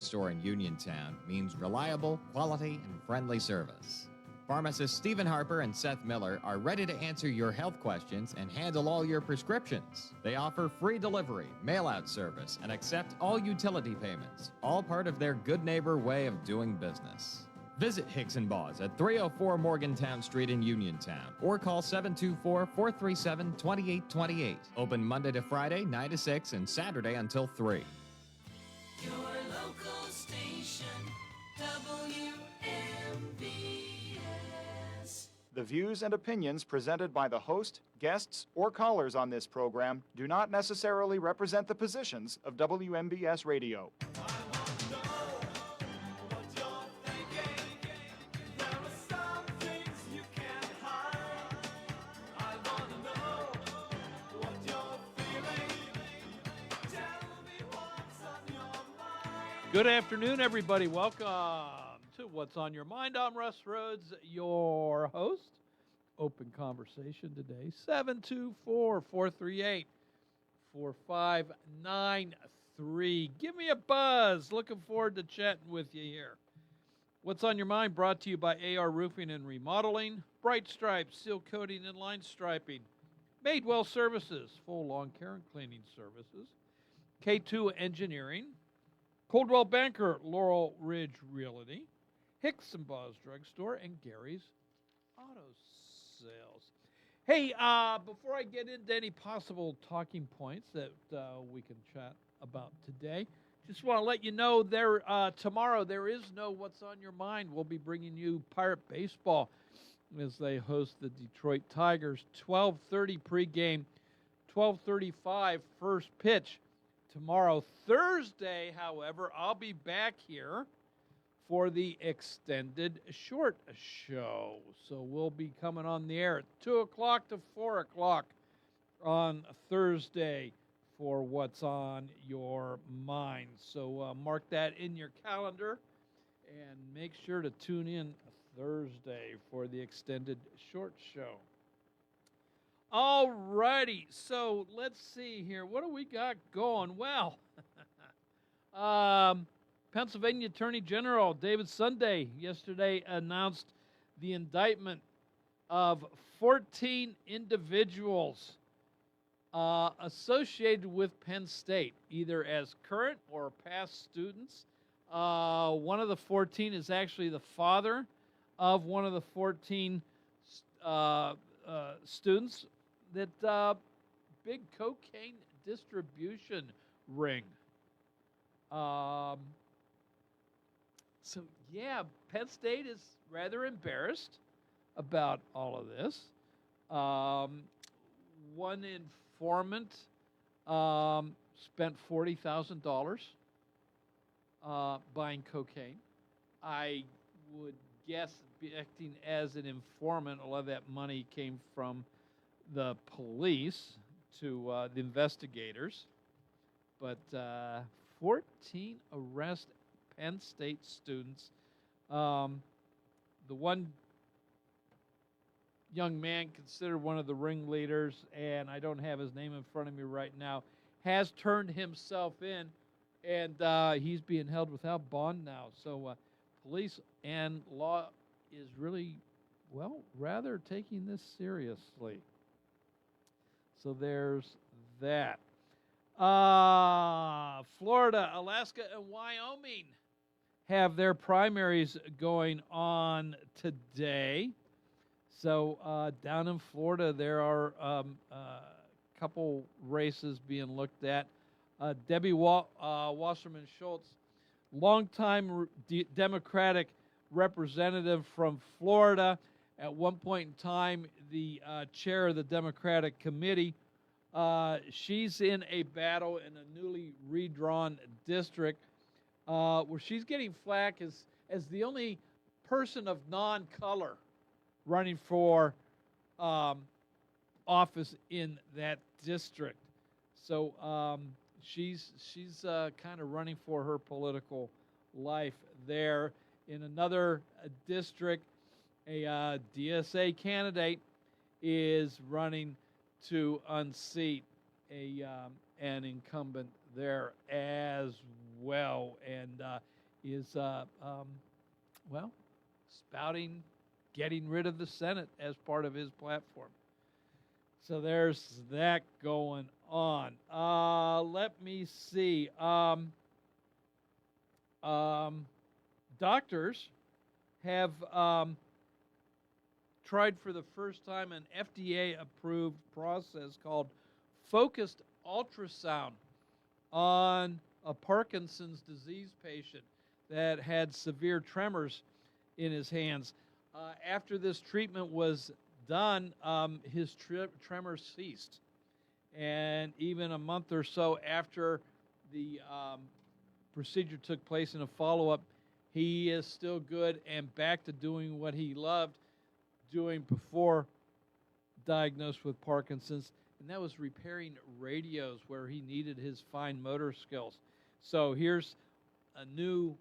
Store in Uniontown means reliable, quality, and friendly service. Pharmacists Stephen Harper and Seth Miller are ready to answer your health questions and handle all your prescriptions. They offer free delivery, mail-out service, and accept all utility payments, all part of their good neighbor way of doing business. Visit Hicks & Baugh's at 304 Morgantown Street in Uniontown or call 724-437-2828. Open Monday to Friday, 9 to 6, and Saturday until 3. Your local station, WMBS. The views and opinions presented by the host, guests, or callers on this program do not necessarily represent the positions of WMBS Radio. Good afternoon, everybody. Welcome to What's on Your Mind. I'm Russ Rhodes, your host. Open conversation today, 724-438-4593. Give me a buzz. Looking forward to chatting with you here. What's on Your Mind brought to you by AR Roofing and Remodeling, Bright Stripes, Seal Coating and Line Striping, Madewell Services, full lawn care and cleaning services, K2 Engineering, Coldwell Banker, Laurel Ridge Realty, Hicks & Baugh's Drugstore, and Gary's Auto Sales. Hey, before I get into any possible talking points that we can chat about today, just want to let you know tomorrow there is no What's on Your Mind. We'll be bringing you Pirate Baseball as they host the Detroit Tigers. 12:30 pregame, 12:35 first pitch. Tomorrow, Thursday, however, I'll be back here for the extended short show. So we'll be coming on the air at 2 o'clock to 4 o'clock on Thursday for What's on Your Mind. So mark that in your calendar and make sure to tune in Thursday for the extended short show. All righty, so let's see here. What do we got going? Well, Pennsylvania Attorney General David Sunday yesterday announced the indictment of 14 individuals associated with Penn State, either as current or past students. One of the 14 is actually the father of one of the 14 students. That big cocaine distribution ring. So, yeah, Penn State is rather embarrassed about all of this. One informant spent $40,000 buying cocaine. I would guess, acting as an informant, a lot of that money came from the police to the investigators, but 14 arrest Penn State students. The one young man considered one of the ringleaders, and I don't have his name in front of me right now, has turned himself in, and he's being held without bond now. So police and law is really, well, rather taking this seriously. So there's that. Florida, Alaska, and Wyoming have their primaries going on today. So down in Florida, there are a couple races being looked at. Debbie Wasserman Schultz, longtime Democratic representative from Florida, at one point in time, the chair of the Democratic Committee. She's in a battle in a newly redrawn district where she's getting flack as the only person of non-color running for office in that district. So she's kind of running for her political life there. In another district, a DSA candidate is running to unseat an incumbent there as well, and is well, spouting getting rid of the Senate as part of his platform. So there's that going on. Let me see. Doctors have tried for the first time an FDA-approved process called focused ultrasound on a Parkinson's disease patient that had severe tremors in his hands. After this treatment was done, his tremors ceased. And even a month or so after the procedure took place in a follow-up, he is still good and back to doing what he loved doing before diagnosed with Parkinson's, and that was repairing radios where he needed his fine motor skills. So here's a new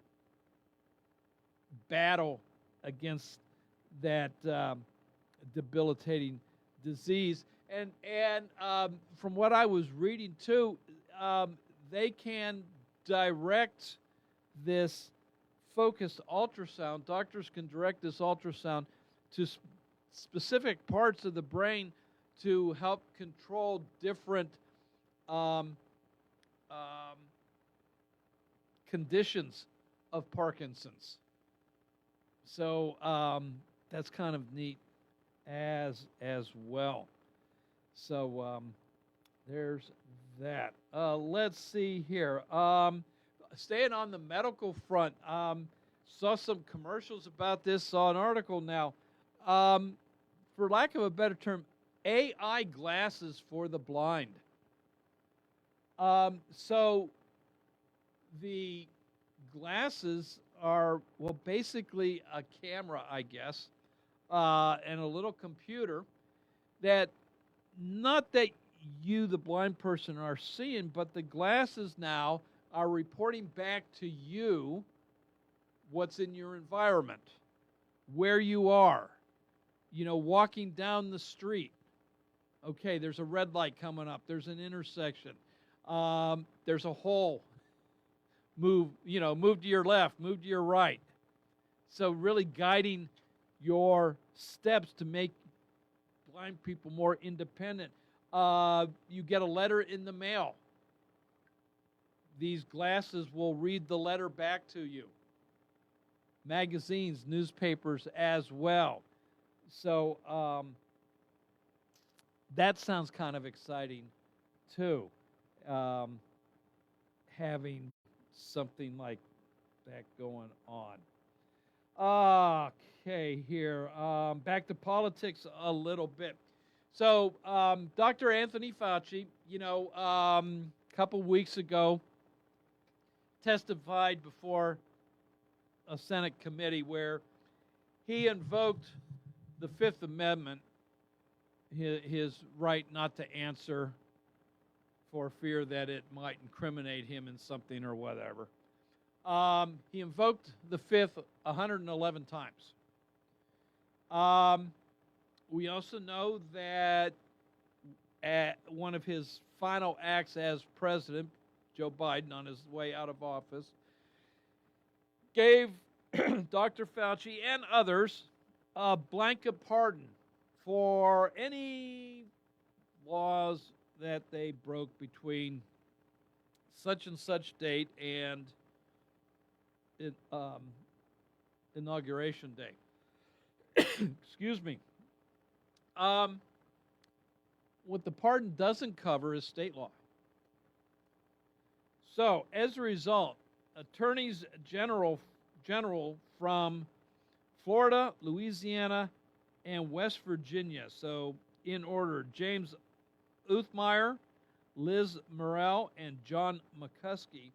battle against that debilitating disease. And from what I was reading too, they can direct this focused ultrasound. Doctors can direct this ultrasound to specific parts of the brain to help control different conditions of Parkinson's. So that's kind of neat as well. So there's that. Let's see here. Staying on the medical front, saw some commercials about this, saw an article now. For lack of a better term, AI glasses for the blind. So the glasses are, well, basically a camera, I guess, and a little computer that, not that you, the blind person, are seeing, but the glasses now are reporting back to you what's in your environment, where you are, walking down the street. Okay, there's a red light coming up. There's an intersection. There's a hole. Move to your left, move to your right. So really guiding your steps to make blind people more independent. You get a letter in the mail. These glasses will read the letter back to you. Magazines, newspapers as well. So that sounds kind of exciting too, having something like that going on. Okay, here, back to politics a little bit. So Dr. Anthony Fauci, a couple weeks ago, testified before a Senate committee where he invoked the Fifth Amendment, his right not to answer for fear that it might incriminate him in something or whatever. He invoked the Fifth 111 times. We also know that at one of his final acts as president, Joe Biden, on his way out of office, gave Dr. Fauci and others a blanket pardon for any laws that they broke between such and such date and inauguration day. Excuse me. What the pardon doesn't cover is state law. So, as a result, attorneys general from Florida, Louisiana, and West Virginia, so in order, James Uthmeyer, Liz Murrell, and John McCuskey,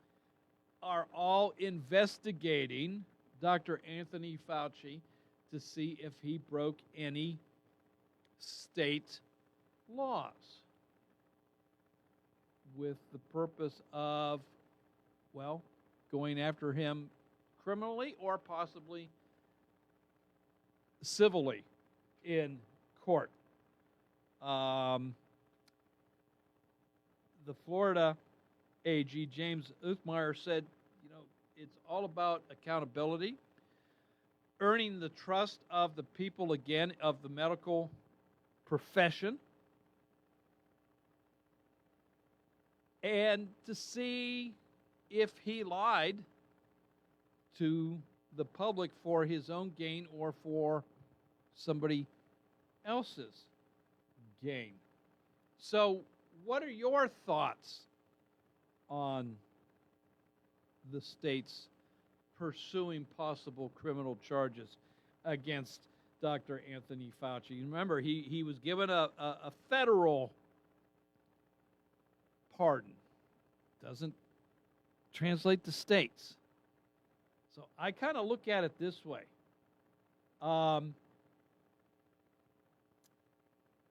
are all investigating Dr. Anthony Fauci to see if he broke any state laws with the purpose of, well, going after him criminally or possibly civilly in court. The Florida AG, James Uthmeyer, said It's all about accountability, earning the trust of the people, again, of the medical profession, and to see if he lied to the public for his own gain or for somebody else's gain. So, what are your thoughts on the state's pursuing possible criminal charges against Dr. Anthony Fauci? Remember, he was given a federal pardon. Doesn't translate to states. So I kind of look at it this way.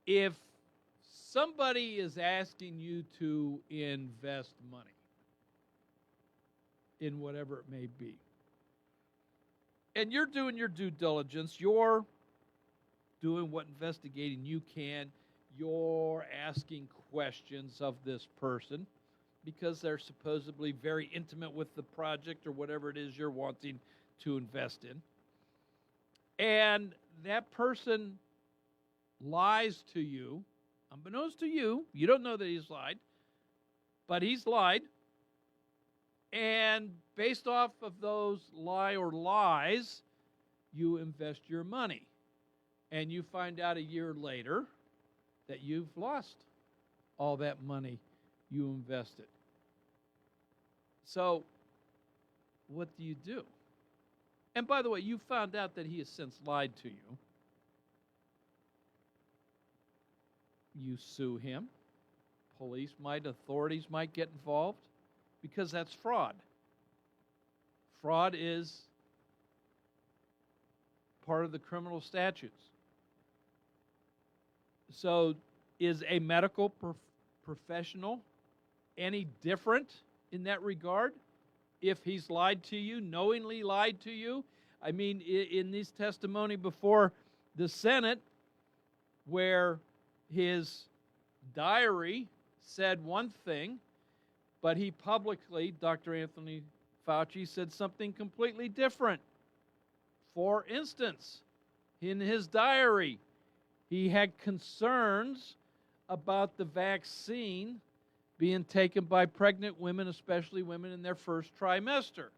If somebody is asking you to invest money in whatever it may be, and you're doing your due diligence, you're doing what investigating you can, you're asking questions of this person because they're supposedly very intimate with the project or whatever it is you're wanting to invest in. And that person lies to you, unbeknownst to you, you don't know that he's lied, but he's lied. And based off of those lie or lies, you invest your money. And you find out a year later that you've lost all that money you invested. So, what do you do? And by the way, you found out that he has since lied to you. You sue him. Authorities might get involved because that's fraud. Fraud is part of the criminal statutes. So, is a medical professional any different in that regard if he's lied to you, knowingly lied to you? I mean, in this testimony before the Senate, where his diary said one thing, but he publicly, Dr. Anthony Fauci, said something completely different. For instance, in his diary, he had concerns about the vaccine being taken by pregnant women, especially women in their first trimester.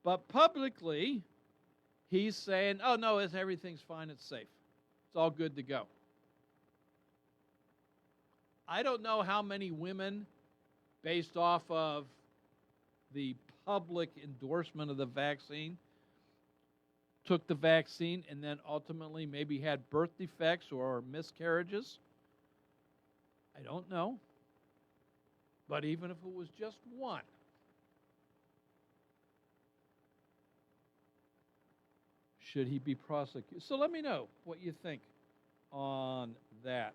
But publicly, he's saying, oh, no, everything's fine, it's safe. It's all good to go. I don't know how many women, based off of the public endorsement of the vaccine, took the vaccine and then ultimately maybe had birth defects or miscarriages. I don't know. But even if it was just one, should he be prosecuted? So let me know what you think on that.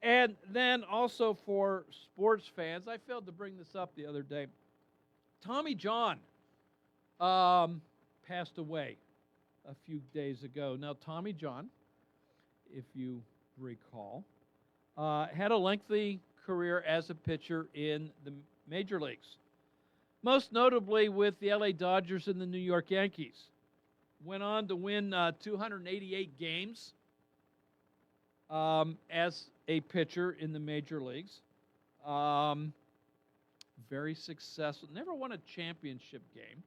And then also for sports fans, I failed to bring this up the other day. Tommy John passed away a few days ago. Now, Tommy John, if you recall, had a lengthy career as a pitcher in the major leagues, most notably with the LA Dodgers and the New York Yankees. Went on to win 288 games as a pitcher in the major leagues. Very successful. Never won a championship game,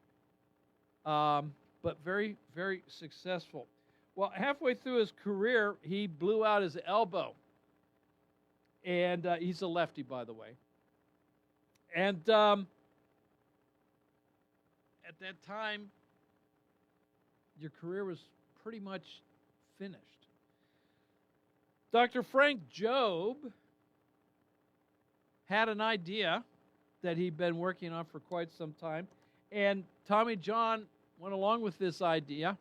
but very, very successful. Well, halfway through his career, he blew out his elbow. And he's a lefty, by the way. And at that time, your career was pretty much finished. Dr. Frank Jobe had an idea that he'd been working on for quite some time. And Tommy John went along with this idea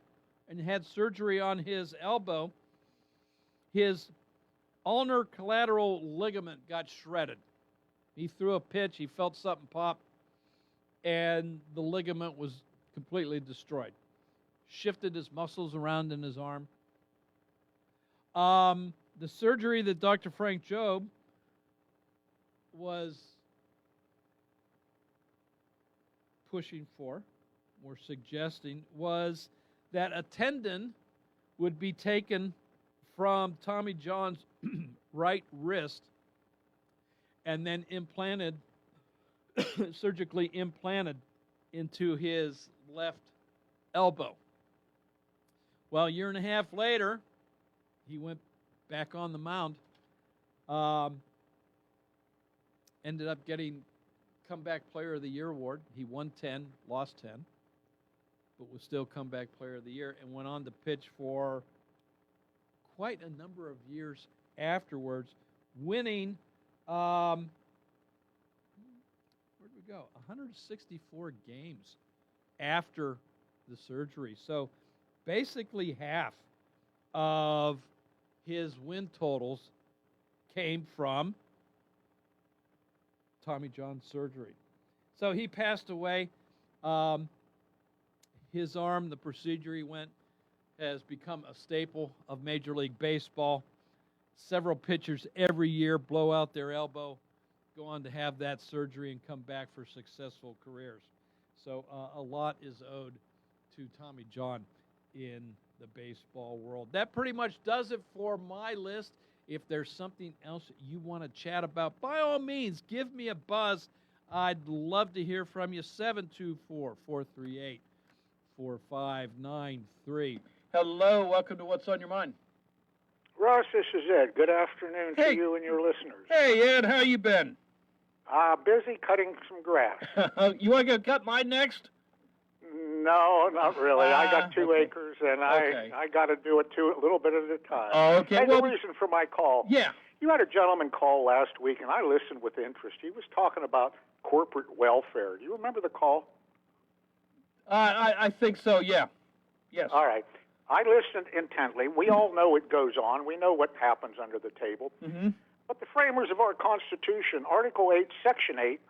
and had surgery on his elbow. His ulnar collateral ligament got shredded. He threw a pitch, he felt something pop, and the ligament was completely destroyed. Shifted his muscles around in his arm. The surgery that Dr. Frank Jobe was pushing for, or suggesting, was that a tendon would be taken from Tommy John's right wrist and then implanted, surgically implanted into his left elbow. Well, a year and a half later, he went back on the mound. Ended up getting Comeback Player of the Year award. He won 10, lost 10, but was still Comeback Player of the Year, and went on to pitch for quite a number of years afterwards, winning, where'd we go? 164 games after the surgery. So basically half of his win totals came from Tommy John surgery. So he passed away. His arm, the procedure he went, has become a staple of Major League Baseball. Several pitchers every year blow out their elbow, go on to have that surgery, and come back for successful careers. So a lot is owed to Tommy John in the baseball world. That pretty much does it for my list. If there's something else you want to chat about, by all means, give me a buzz. I'd love to hear from you. 724-438-4593. Hello, welcome to What's on Your Mind. Russ, this is Ed. Good afternoon to you and your listeners. Hey, Ed, how you been? Busy cutting some grass. You want to go cut mine next? No, not really. I got 2 okay. acres, and Okay. I got to do it a little bit at a time. Oh, okay. And Well, the reason for my call, yeah. you had a gentleman call last week, and I listened with interest. He was talking about corporate welfare. Do you remember the call? I think so, yeah. Yes. All right. I listened intently. We all know it goes on. We know what happens under the table. Mm-hmm. But the framers of our Constitution, Article 8, Section 8,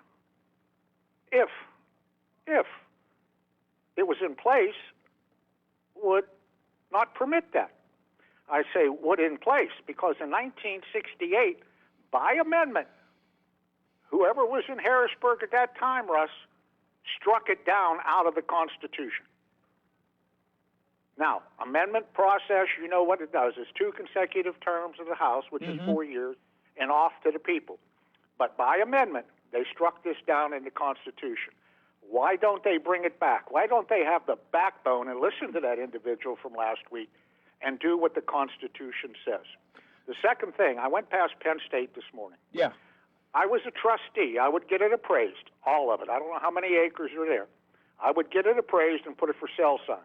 if it was in place, would not permit that. I say would in place because in 1968, by amendment, whoever was in Harrisburg at that time, Russ, struck it down out of the Constitution. Now, amendment process, you know what it does. It's 2 consecutive terms of the House, which is 4 years, and off to the people. But by amendment, they struck this down in the Constitution. Why don't they bring it back? Why don't they have the backbone and listen to that individual from last week and do what the Constitution says? The second thing, I went past Penn State this morning. Yeah. I was a trustee. I would get it appraised, all of it. I don't know how many acres are there. I would get it appraised and put a for sale sign.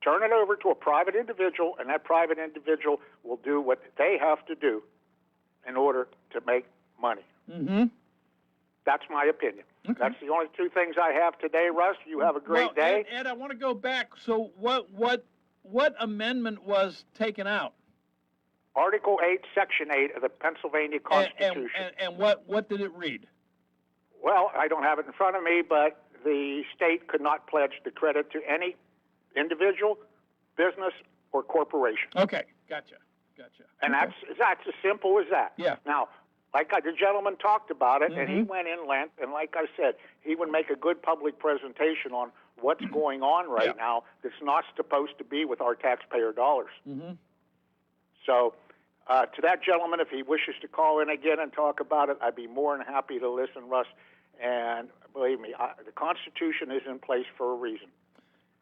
Turn it over to a private individual, and that private individual will do what they have to do in order to make money. Mm-hmm. That's my opinion. Okay. That's the only 2 things I have today, Russ. You have a great day. Ed, I want to go back. So what amendment was taken out? Article 8, Section 8 of the Pennsylvania Constitution. And what did it read? Well, I don't have it in front of me, but the state could not pledge the credit to any individual, business, or corporation. Okay, gotcha. And that's as simple as that. Yeah. Now, the gentleman talked about it, and he Mm-hmm. went in length, and like I said, he would make a good public presentation on what's going on right now that's not supposed to be with our taxpayer dollars. Mm-hmm. So, to that gentleman, if he wishes to call in again and talk about it, I'd be more than happy to listen, Russ. And believe me, the Constitution is in place for a reason.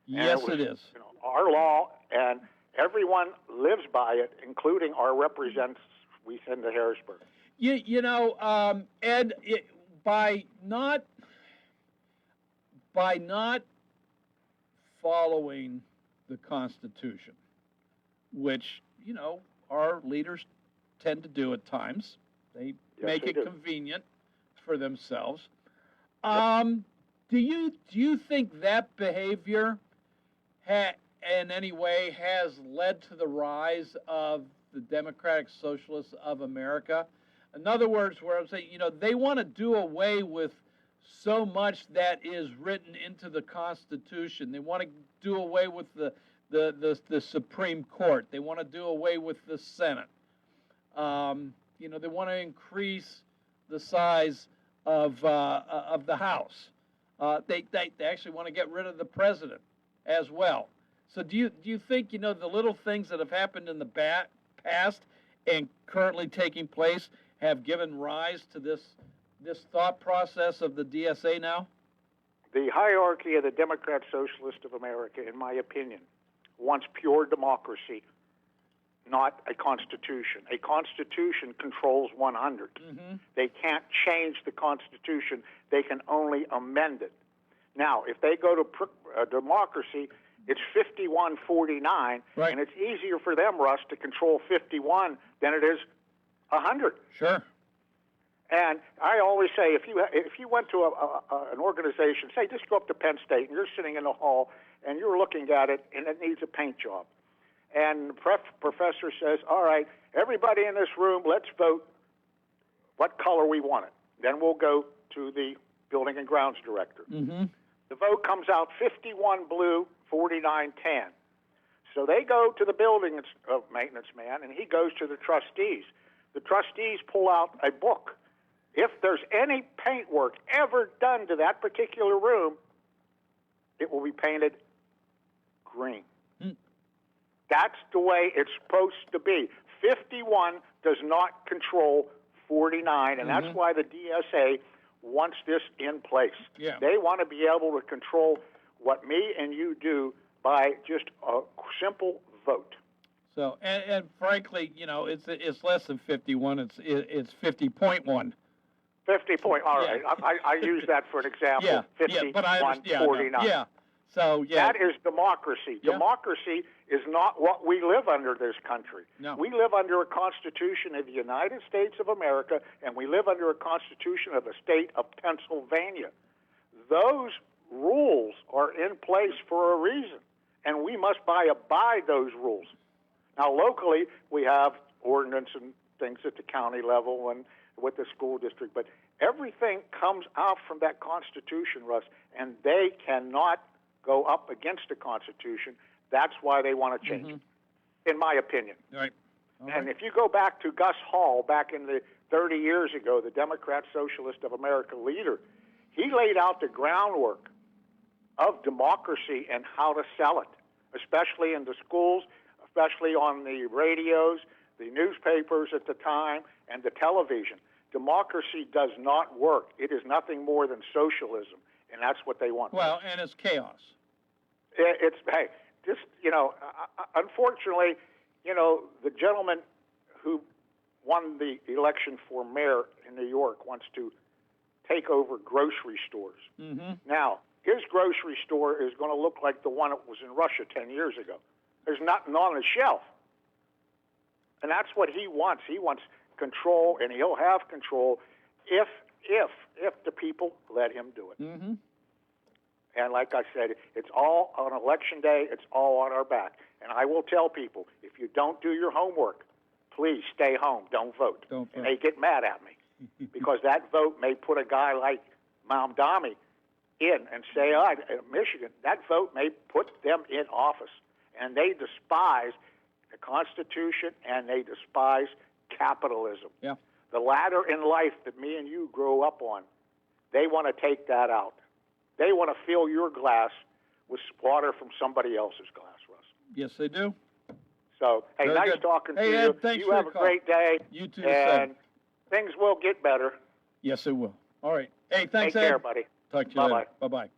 Yes, it is. You know, our law, and everyone lives by it, including our representatives we send to Harrisburg. Ed, by not following the Constitution, which, our leaders tend to do at times, they make it convenient for themselves. Do you think that behavior in any way has led to the rise of the Democratic Socialists of America? In other words, where I'm saying, they want to do away with so much that is written into the Constitution. They want to do away with the Supreme Court. They want to do away with the Senate. They want to increase the size of the House. They actually want to get rid of the president as well. So do you think, the little things that have happened in the past and currently taking place have given rise to this thought process of the DSA now? The hierarchy of the Democrat Socialist of America, in my opinion, wants pure democracy, not a constitution. A constitution controls 100. Mm-hmm. They can't change the constitution. They can only amend it. Now, if they go to democracy, it's 51-49, right. And it's easier for them, Russ, to control 51 than it is 100. Sure. And I always say, if you went to an organization, say just go up to Penn State, and you're sitting in the hall, and you're looking at it, and it needs a paint job. And the professor says, all right, everybody in this room, let's vote what color we want it. Then we'll go to the building and grounds director. Mm-hmm. The vote comes out 51 blue, 49 tan. So they go to the building maintenance man, and he goes to the trustees. The trustees pull out a book. If there's any paint work ever done to that particular room, it will be painted green. Mm. That's the way it's supposed to be. 51 does not control 49, and Mm-hmm. that's why the DSA wants this in place. Yeah. They want to be able to control what me and you do by just a simple vote. So, and frankly, it's less than 51. It's 50.1. 50 point. All right. I use that for an example. Yeah. 51, But I understand. 49. Yeah. So, yeah. That is democracy. Yeah. Democracy is not what we live under this country. No. We live under a Constitution of the United States of America, and we live under a Constitution of the state of Pennsylvania. Those rules are in place for a reason, and we must abide those rules. Now, locally, we have ordinance and things at the county level and with the school district, but everything comes out from that Constitution, Russ, and they cannot go up against the Constitution. That's why they want to change it, in my opinion. Right. And if you go back to Gus Hall, back in the 30 years ago, the Democrat Socialist of America leader, he laid out the groundwork of democracy and how to sell it, especially in the schools, especially on the radios, the newspapers at the time, and the television. Democracy does not work. It is nothing more than socialism, and that's what they want. Well, and it's chaos. Unfortunately, the gentleman who won the election for mayor in New York wants to take over grocery stores. Mm-hmm. Now, his grocery store is going to look like the one that was in Russia 10 years ago. There's nothing on the shelf. And that's what he wants. He wants control, and he'll have control if the people let him do it. Mm-hmm. And like I said, it's all on election day. It's all on our back. And I will tell people, if you don't do your homework, please stay home. Don't vote. Don't vote. And they get mad at me because that vote may put a guy like Mamdani in and say, Michigan, that vote may put them in office. And they despise the Constitution, and they despise capitalism. Yeah. The ladder in life that me and you grew up on, they want to take that out. They want to fill your glass with water from somebody else's glass, Russ. Yes, they do. So, hey, Very nice good. talking to Hey, you. Ed, thanks You for have your a call. great day. You too, And sir. things will get better. Yes, it will. All right. Hey, thanks, Take care, Ed. buddy. Talk to you Bye-bye. later. Bye-bye.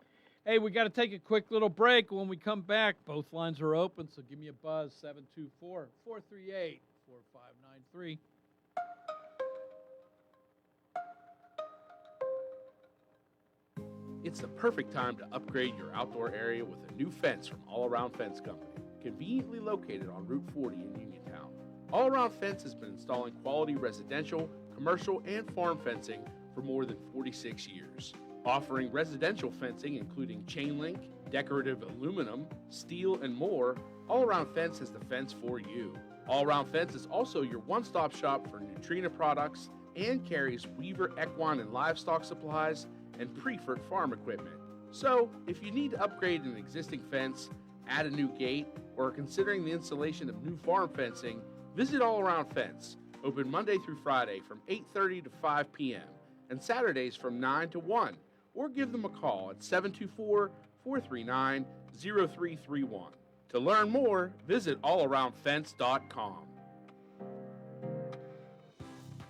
Hey, we got to take a quick little break. When we come back, both lines are open, so give me a buzz, 724-438-4593. It's the perfect time to upgrade your outdoor area with a new fence from All Around Fence Company, conveniently located on Route 40 in Uniontown. All Around Fence has been installing quality residential, commercial, and farm fencing for more than 46 years. Offering residential fencing including chain link, decorative aluminum, steel, and more, All Around Fence has the fence for you. All Around Fence is also your one-stop shop for Neutrina products and carries Weaver equine and livestock supplies and Prefert farm equipment. So, if you need to upgrade an existing fence, add a new gate, or are considering the installation of new farm fencing, visit All Around Fence, open Monday through Friday from 8:30 to 5 p.m. and Saturdays from 9 to 1, or give them a call at 724-439-0331. To learn more, visit allaroundfence.com.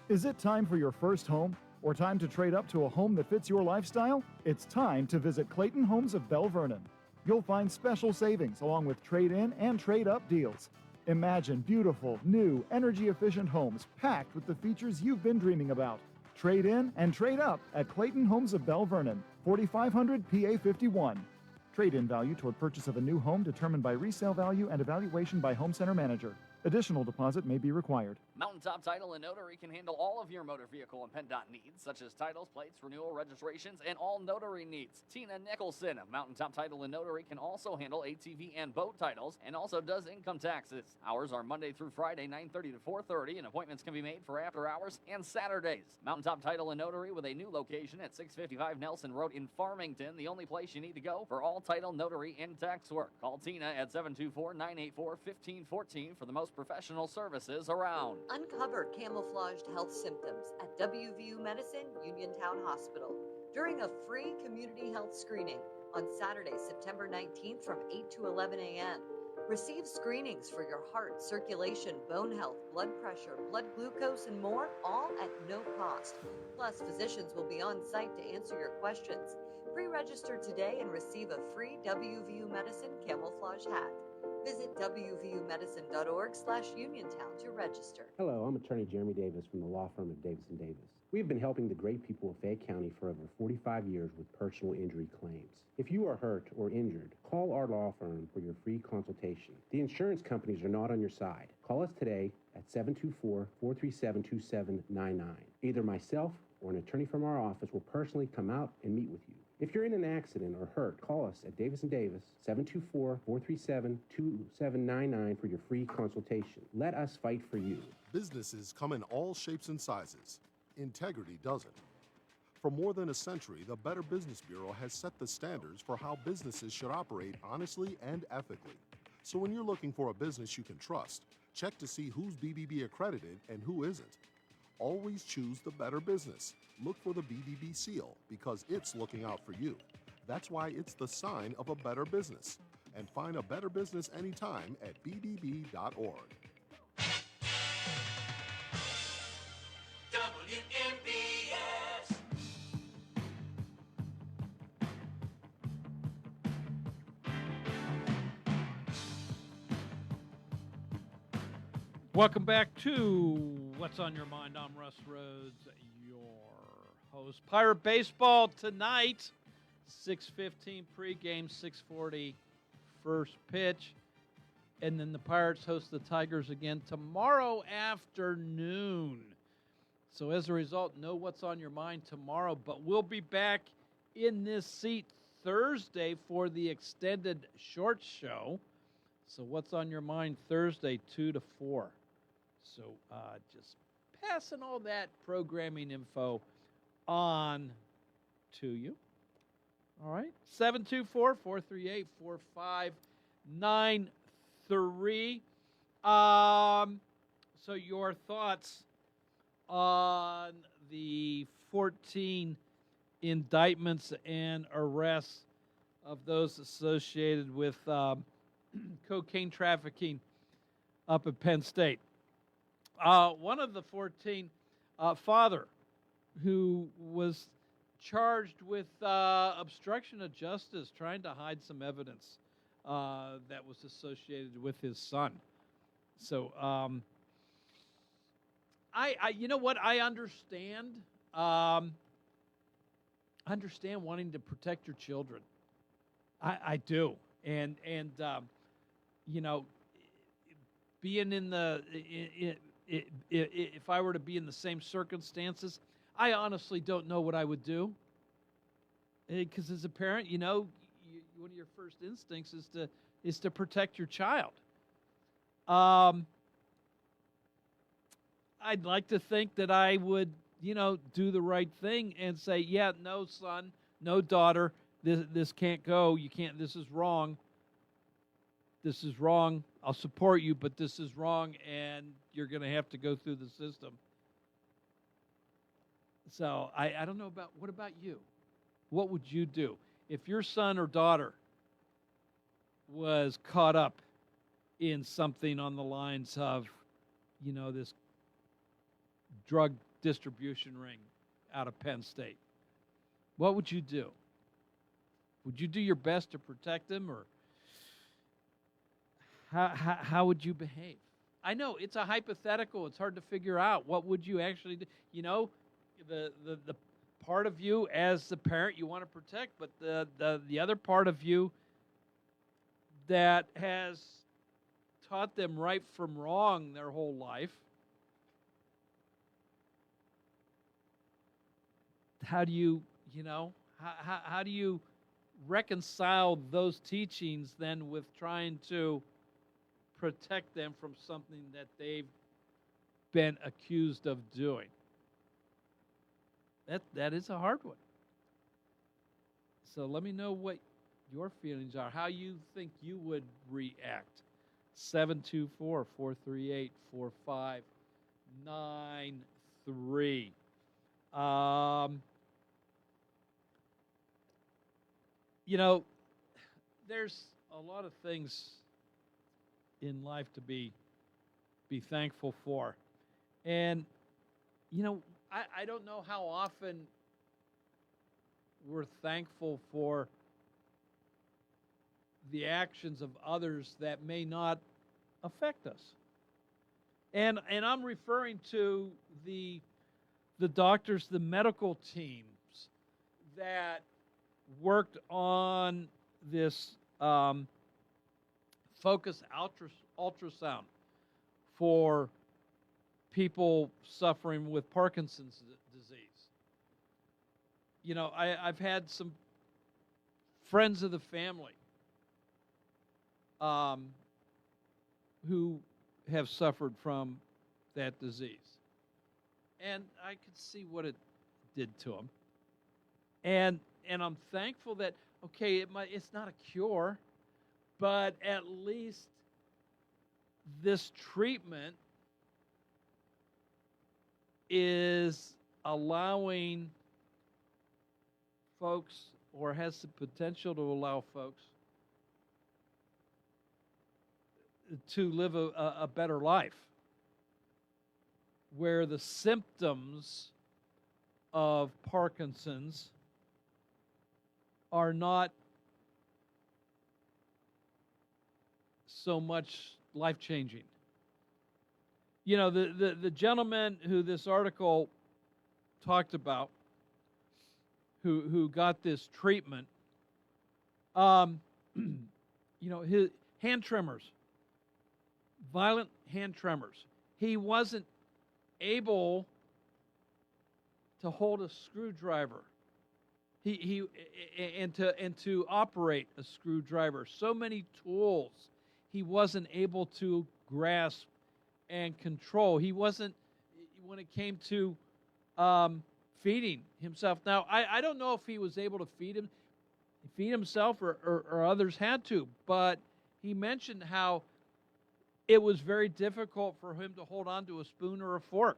Is it time for your first home or time to trade up to a home that fits your lifestyle? It's time to visit Clayton Homes of Bell Vernon. You'll find special savings along with trade-in and trade-up deals. Imagine beautiful, new, energy-efficient homes packed with the features you've been dreaming about. Trade in and trade up at Clayton Homes of Bell Vernon, 4500 PA 51. Trade-in value toward purchase of a new home determined by resale value and evaluation by home center manager. Additional deposit may be required. Mountaintop Title and Notary can handle all of your motor vehicle and PennDOT needs, such as titles, plates, renewal, registrations, and all notary needs. Tina Nicholson of Mountaintop Title and Notary can also handle ATV and boat titles and also does income taxes. Hours are Monday through Friday, 9:30 to 4:30, and appointments can be made for after hours and Saturdays. Mountaintop Title and Notary with a new location at 655 Nelson Road in Farmington, the only place you need to go for all title, notary, and tax work. Call Tina at 724-984-1514 for the most professional services around. Uncover camouflaged health symptoms at WVU Medicine Uniontown Hospital during a free community health screening on Saturday, September 19th from 8 to 11 a.m. Receive screenings for your heart, circulation, bone health, blood pressure, blood glucose, and more, all at no cost. Plus, physicians will be on site to answer your questions. Pre-register today and receive a free WVU Medicine camouflage hat. Visit wvumedicine.org/Uniontown to register. Hello, I'm attorney Jeremy Davis from the law firm of Davis & Davis. We've been helping the great people of Fayette County for over 45 years with personal injury claims. If you are hurt or injured, call our law firm for your free consultation. The insurance companies are not on your side. Call us today at 724-437-2799. Either myself or an attorney from our office will personally come out and meet with you. If you're in an accident or hurt, call us at Davis & Davis, 724-437-2799 for your free consultation. Let us fight for you. Businesses come in all shapes and sizes. Integrity doesn't. For more than a century, the Better Business Bureau has set the standards for how businesses should operate honestly and ethically. So when you're looking for a business you can trust, check to see who's BBB accredited and who isn't. Always choose the Better Business. Look for the BBB seal because it's looking out for you. That's why it's the sign of a better business. And find a better business anytime at bbb.org. WMBS. Welcome back to What's on Your Mind. I'm Russ Rhodes, your host. Pirate baseball tonight, 6:15 pregame, 6:40 first pitch. And then the Pirates host the Tigers again tomorrow afternoon. So as a result, know what's on your mind tomorrow. But we'll be back in this seat Thursday for the extended short show. So what's on your mind Thursday, 2 to 4. So just passing all that programming info on to you. All right. 724-438-4593. So your thoughts on the 14 indictments and arrests of those associated with cocaine trafficking up at Penn State. One of the 14, father, who was charged with obstruction of justice, trying to hide some evidence that was associated with his son. So, you know what? I understand. I understand wanting to protect your children. I do, and you know, being in the if I were to be in the same circumstances, I honestly don't know what I would do. Because as a parent, you know, one of your first instincts is to protect your child. I'd like to think that I would, you know, do the right thing and say, yeah, no son, no daughter, this can't go. You can't. This is wrong. This is wrong. I'll support you, but this is wrong, and you're going to have to go through the system. So I don't know about, what about you? what would you do? If your son or daughter was caught up in something on the lines of, this drug distribution ring out of Penn State, what would you do? Would you do your best to protect them, or how would you behave? I know it's a hypothetical. It's hard to figure out. What would you actually do? The part of you as the parent you want to protect, but the other part of you that has taught them right from wrong their whole life. How do you, how do you reconcile those teachings then with trying to protect them from something that they've been accused of doing? That is a hard one. So let me know what your feelings are, how you think you would react. 724-438-4593. There's a lot of things in life to be thankful for. And, I don't know how often we're thankful for the actions of others that may not affect us. And I'm referring to the doctors, the medical teams that worked on this focused ultrasound for people suffering with Parkinson's disease. I've had some friends of the family who have suffered from that disease. And I could see what it did to them. And I'm thankful that, okay, it's not a cure, but at least this treatment is allowing folks, or has the potential to allow folks, to live a better life, where the symptoms of Parkinson's are not so much life-changing. The gentleman who this article talked about, who got this treatment, his hand tremors, violent hand tremors. He wasn't able to hold a screwdriver. He to operate a screwdriver. So many tools he wasn't able to grasp and control. He wasn't, when it came to feeding himself. Now, I don't know if he was able to feed himself or others had to, but he mentioned how it was very difficult for him to hold on to a spoon or a fork.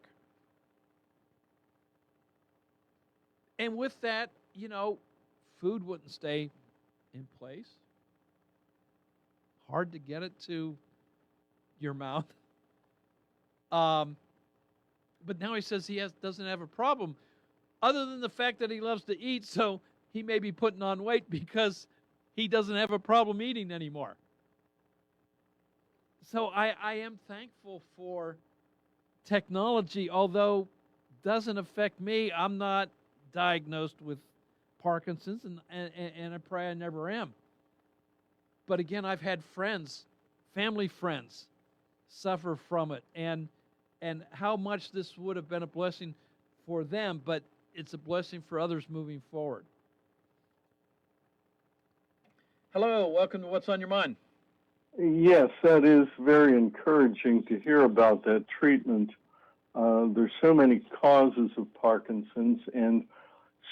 And with that, food wouldn't stay in place. Hard to get it to your mouth. But now he says he doesn't have a problem, other than the fact that he loves to eat, so he may be putting on weight because he doesn't have a problem eating anymore. So I am thankful for technology, although doesn't affect me. I'm not diagnosed with Parkinson's, and I pray I never am. But again, I've had friends, family friends, suffer from it, and how much this would have been a blessing for them, but it's a blessing for others moving forward. Hello, welcome to What's on Your Mind. Yes, that is very encouraging to hear about that treatment. There's so many causes of Parkinson's and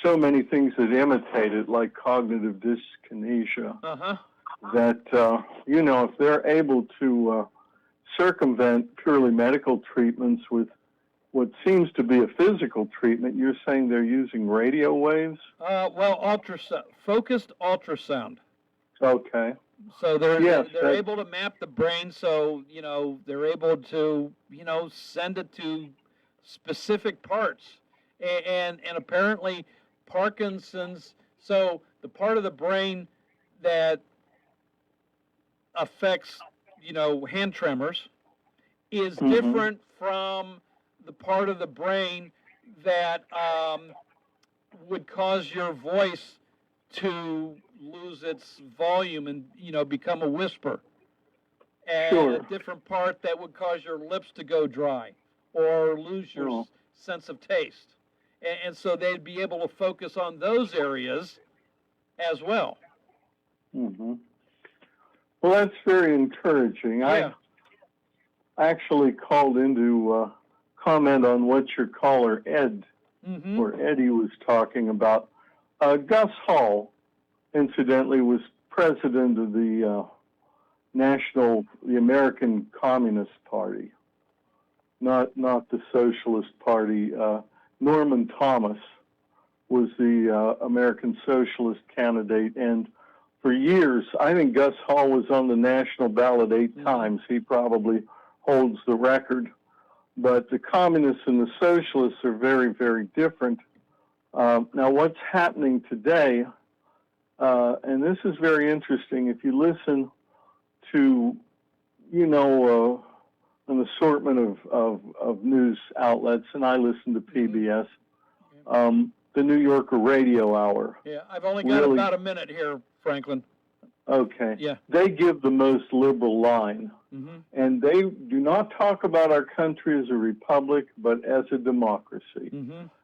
so many things that imitate it, like cognitive dyskinesia, that, if they're able to circumvent purely medical treatments with what seems to be a physical treatment, you're saying they're using radio waves? Well, ultrasound, focused ultrasound. Okay. So they're Yes, they're able to map the brain. So they're able to send it to specific parts, and apparently Parkinson's. So the part of the brain that affects hand tremors is different from the part of the brain that would cause your voice to lose its volume and become a whisper, and Sure. a different part that would cause your lips to go dry or lose your sense of taste, and so they'd be able to focus on those areas as well. Mm-hmm. Well, that's very encouraging. Yeah. I actually called in to comment on what your caller Ed or Eddie was talking about. Gus Hall, incidentally, was president of the American Communist Party, not the Socialist Party. Norman Thomas was the American Socialist candidate, and for years, I think Gus Hall was on the national ballot 8 times. He probably holds the record. But the communists and the socialists are very, very different. Now, what's happening today, and this is very interesting, if you listen to, an assortment of news outlets, and I listen to PBS, the New Yorker Radio Hour. Yeah, I've only got about a minute here, Franklin. Okay. Yeah. They give the most liberal line. And they do not talk about our country as a republic, but as a democracy.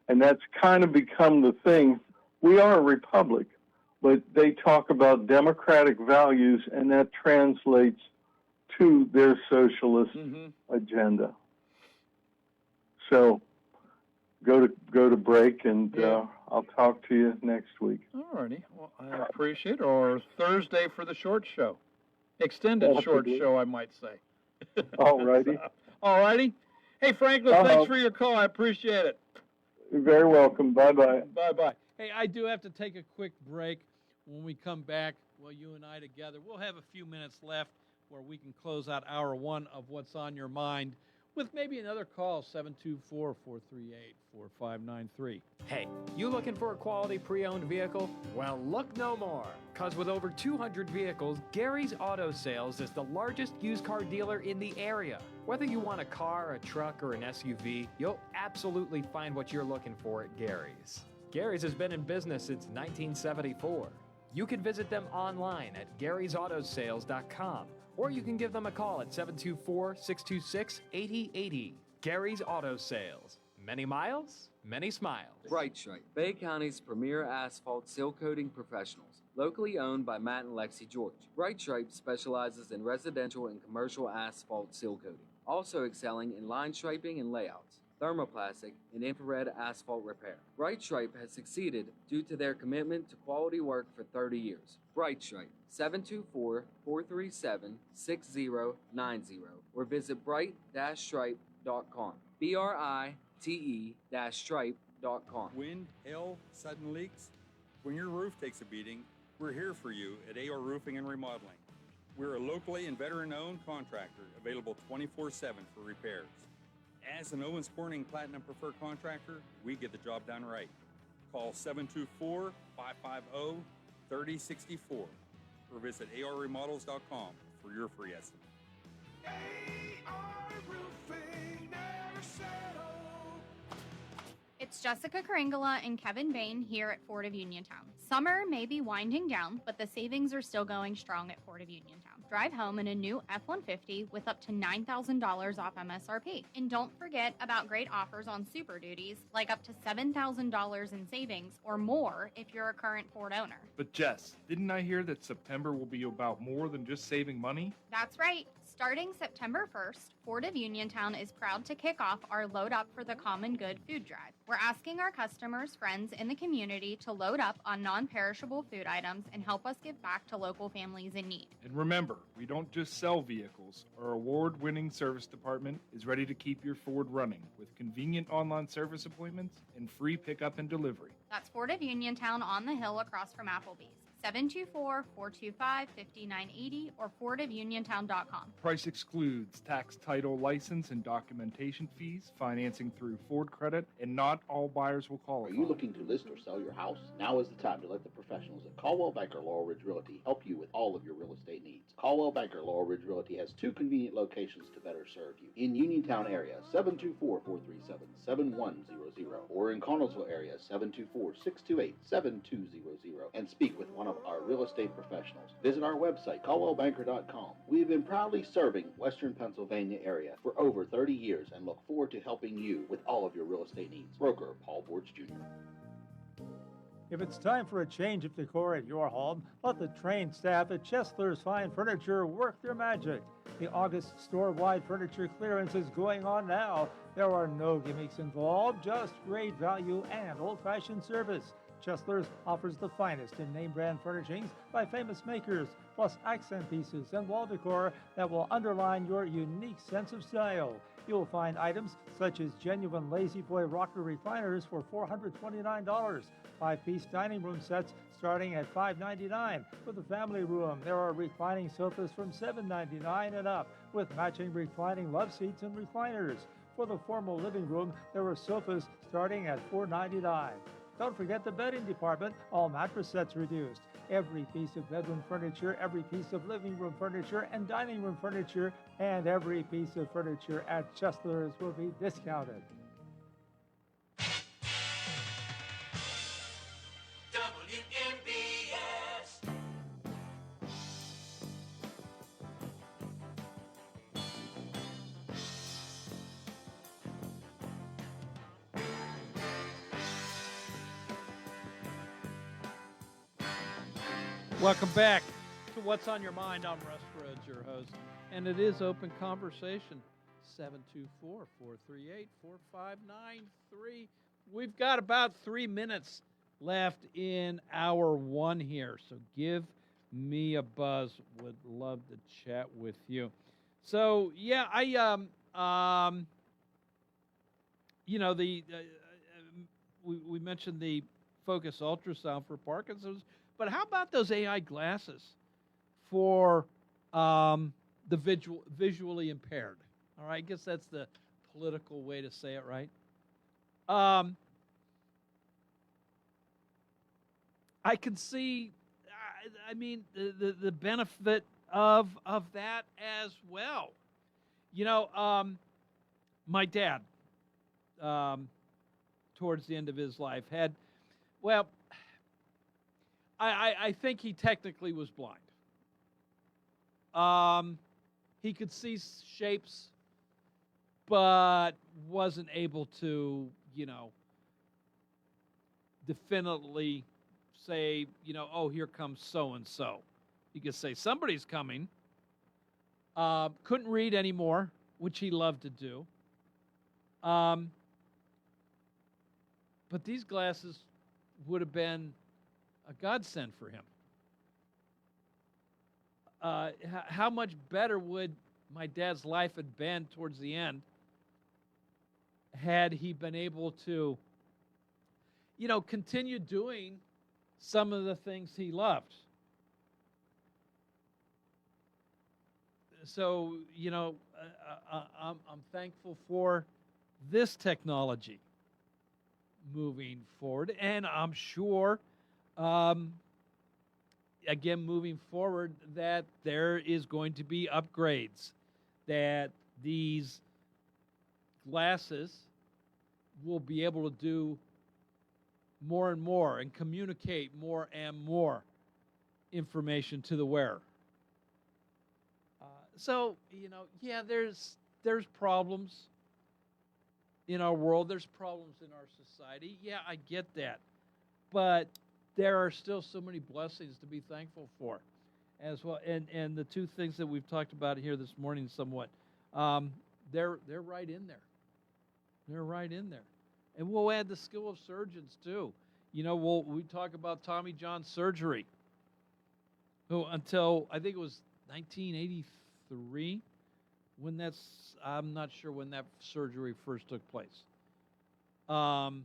And that's kind of become the thing. We are a republic, but they talk about democratic values, and that translates to their socialist agenda. So go to break, and I'll talk to you next week. All righty. Well, I appreciate it. Or Thursday for the short show. Extended short show, I might say. All righty. All righty. Hey, Franklin, thanks for your call. I appreciate it. You're very welcome. Bye-bye. Bye-bye. Hey, I do have to take a quick break. When we come back, well, you and I together, we'll have a few minutes left where we can close out hour one of What's on Your Mind with maybe another call, 724-438-4593. Hey, you looking for a quality pre-owned vehicle? Well, look no more, because with over 200 vehicles, Gary's Auto Sales is the largest used car dealer in the area. Whether you want a car, a truck, or an SUV, you'll absolutely find what you're looking for at Gary's. Gary's has been in business since 1974. You can visit them online at Gary'sAutoSales.com, or you can give them a call at 724-626-8080. Gary's Auto Sales. Many miles, many smiles. Bright Stripe, Bay County's premier asphalt seal coating professionals. Locally owned by Matt and Lexi George. Bright Stripe specializes in residential and commercial asphalt seal coating, also excelling in line striping and layouts, thermoplastic, and infrared asphalt repair. Bright Stripe has succeeded due to their commitment to quality work for 30 years. Bright Stripe, 724-437-6090, or visit bright-stripe.com. BRITE-stripe.com. Wind, hail, sudden leaks. When your roof takes a beating, we're here for you at AR Roofing and Remodeling. We're a locally and veteran-owned contractor available 24/7 for repairs. As an Owens Corning Platinum Preferred Contractor, we get the job done right. Call 724-550-3064 or visit arremodels.com for your free estimate. It's Jessica Karingala and Kevin Bain here at Ford of Uniontown. Summer may be winding down, but the savings are still going strong at Ford of Uniontown. Drive home in a new F-150 with up to $9,000 off MSRP. And don't forget about great offers on Super Duties, like up to $7,000 in savings or more if you're a current Ford owner. But Jess, didn't I hear that September will be about more than just saving money? That's right. Starting September 1st, Ford of Uniontown is proud to kick off our Load Up for the Common Good food drive. We're asking our customers, friends, and the community to load up on non-perishable food items and help us give back to local families in need. And remember, we don't just sell vehicles. Our award-winning service department is ready to keep your Ford running with convenient online service appointments and free pickup and delivery. That's Ford of Uniontown on the hill across from Applebee's. 724-425-5980 or FordofUniontown.com. Price excludes tax, title, license, and documentation fees, financing through Ford Credit, and not all buyers will qualify. Are you looking to list or sell your house? Now is the time to let the professionals at Caldwell Banker Laurel Ridge Realty help you with all of your real estate needs. Caldwell Banker Laurel Ridge Realty has 2 convenient locations to better serve you. In Uniontown area, 724-437-7100, or in Connellsville area, 724-628-7200, and speak with one of our real estate professionals. Visit our website, caldwellbanker.com. We have been proudly serving Western Pennsylvania area for over 30 years and look forward to helping you with all of your real estate needs. Broker Paul Borge Jr. If it's time for a change of decor at your home, let the trained staff at Chesler's Fine Furniture work their magic. The August store-wide furniture clearance is going on now. There are no gimmicks involved, just great value and old-fashioned service. Chesler's offers the finest in name-brand furnishings by famous makers, plus accent pieces and wall decor that will underline your unique sense of style. You'll find items such as genuine Lazy Boy rocker recliners for $429, 5-piece dining room sets starting at $599. For the family room, there are reclining sofas from $799 and up, with matching reclining love seats and recliners. For the formal living room, there are sofas starting at $499. Don't forget the bedding department, all mattress sets reduced. Every piece of bedroom furniture, every piece of living room furniture and dining room furniture, and every piece of furniture at Chesler's will be discounted. WMBS. Welcome back to What's on Your Mind. I'm Russ Rhodes, your host, and it is Open Conversation, 724-438-4593. We've got about 3 minutes left in hour one here, so give me a buzz. Would love to chat with you. So, yeah, we mentioned the focus ultrasound for Parkinson's. But how about those AI glasses for the visually impaired? All right, I guess that's the political way to say it, right? I can see, the benefit of that as well. You know, my dad, towards the end of his life, had, well, I think he technically was blind. He could see shapes, but wasn't able to, definitely say, oh, here comes so-and-so. He could say somebody's coming. Couldn't read anymore, which he loved to do. But these glasses would have been a godsend for him. How much better would my dad's life have been towards the end had he been able to, continue doing some of the things he loved? So, I'm thankful for this technology moving forward, and I'm sure again, moving forward, that there is going to be upgrades, that these glasses will be able to do more and more and communicate more and more information to the wearer. So, yeah, there's problems in our world. There's problems in our society. Yeah, I get that. But there are still so many blessings to be thankful for as well. And the two things that we've talked about here this morning somewhat, they're right in there. They're right in there. And we'll add the skill of surgeons, too. You know, we talk about Tommy John surgery, who until, I think it was 1983, I'm not sure when that surgery first took place. You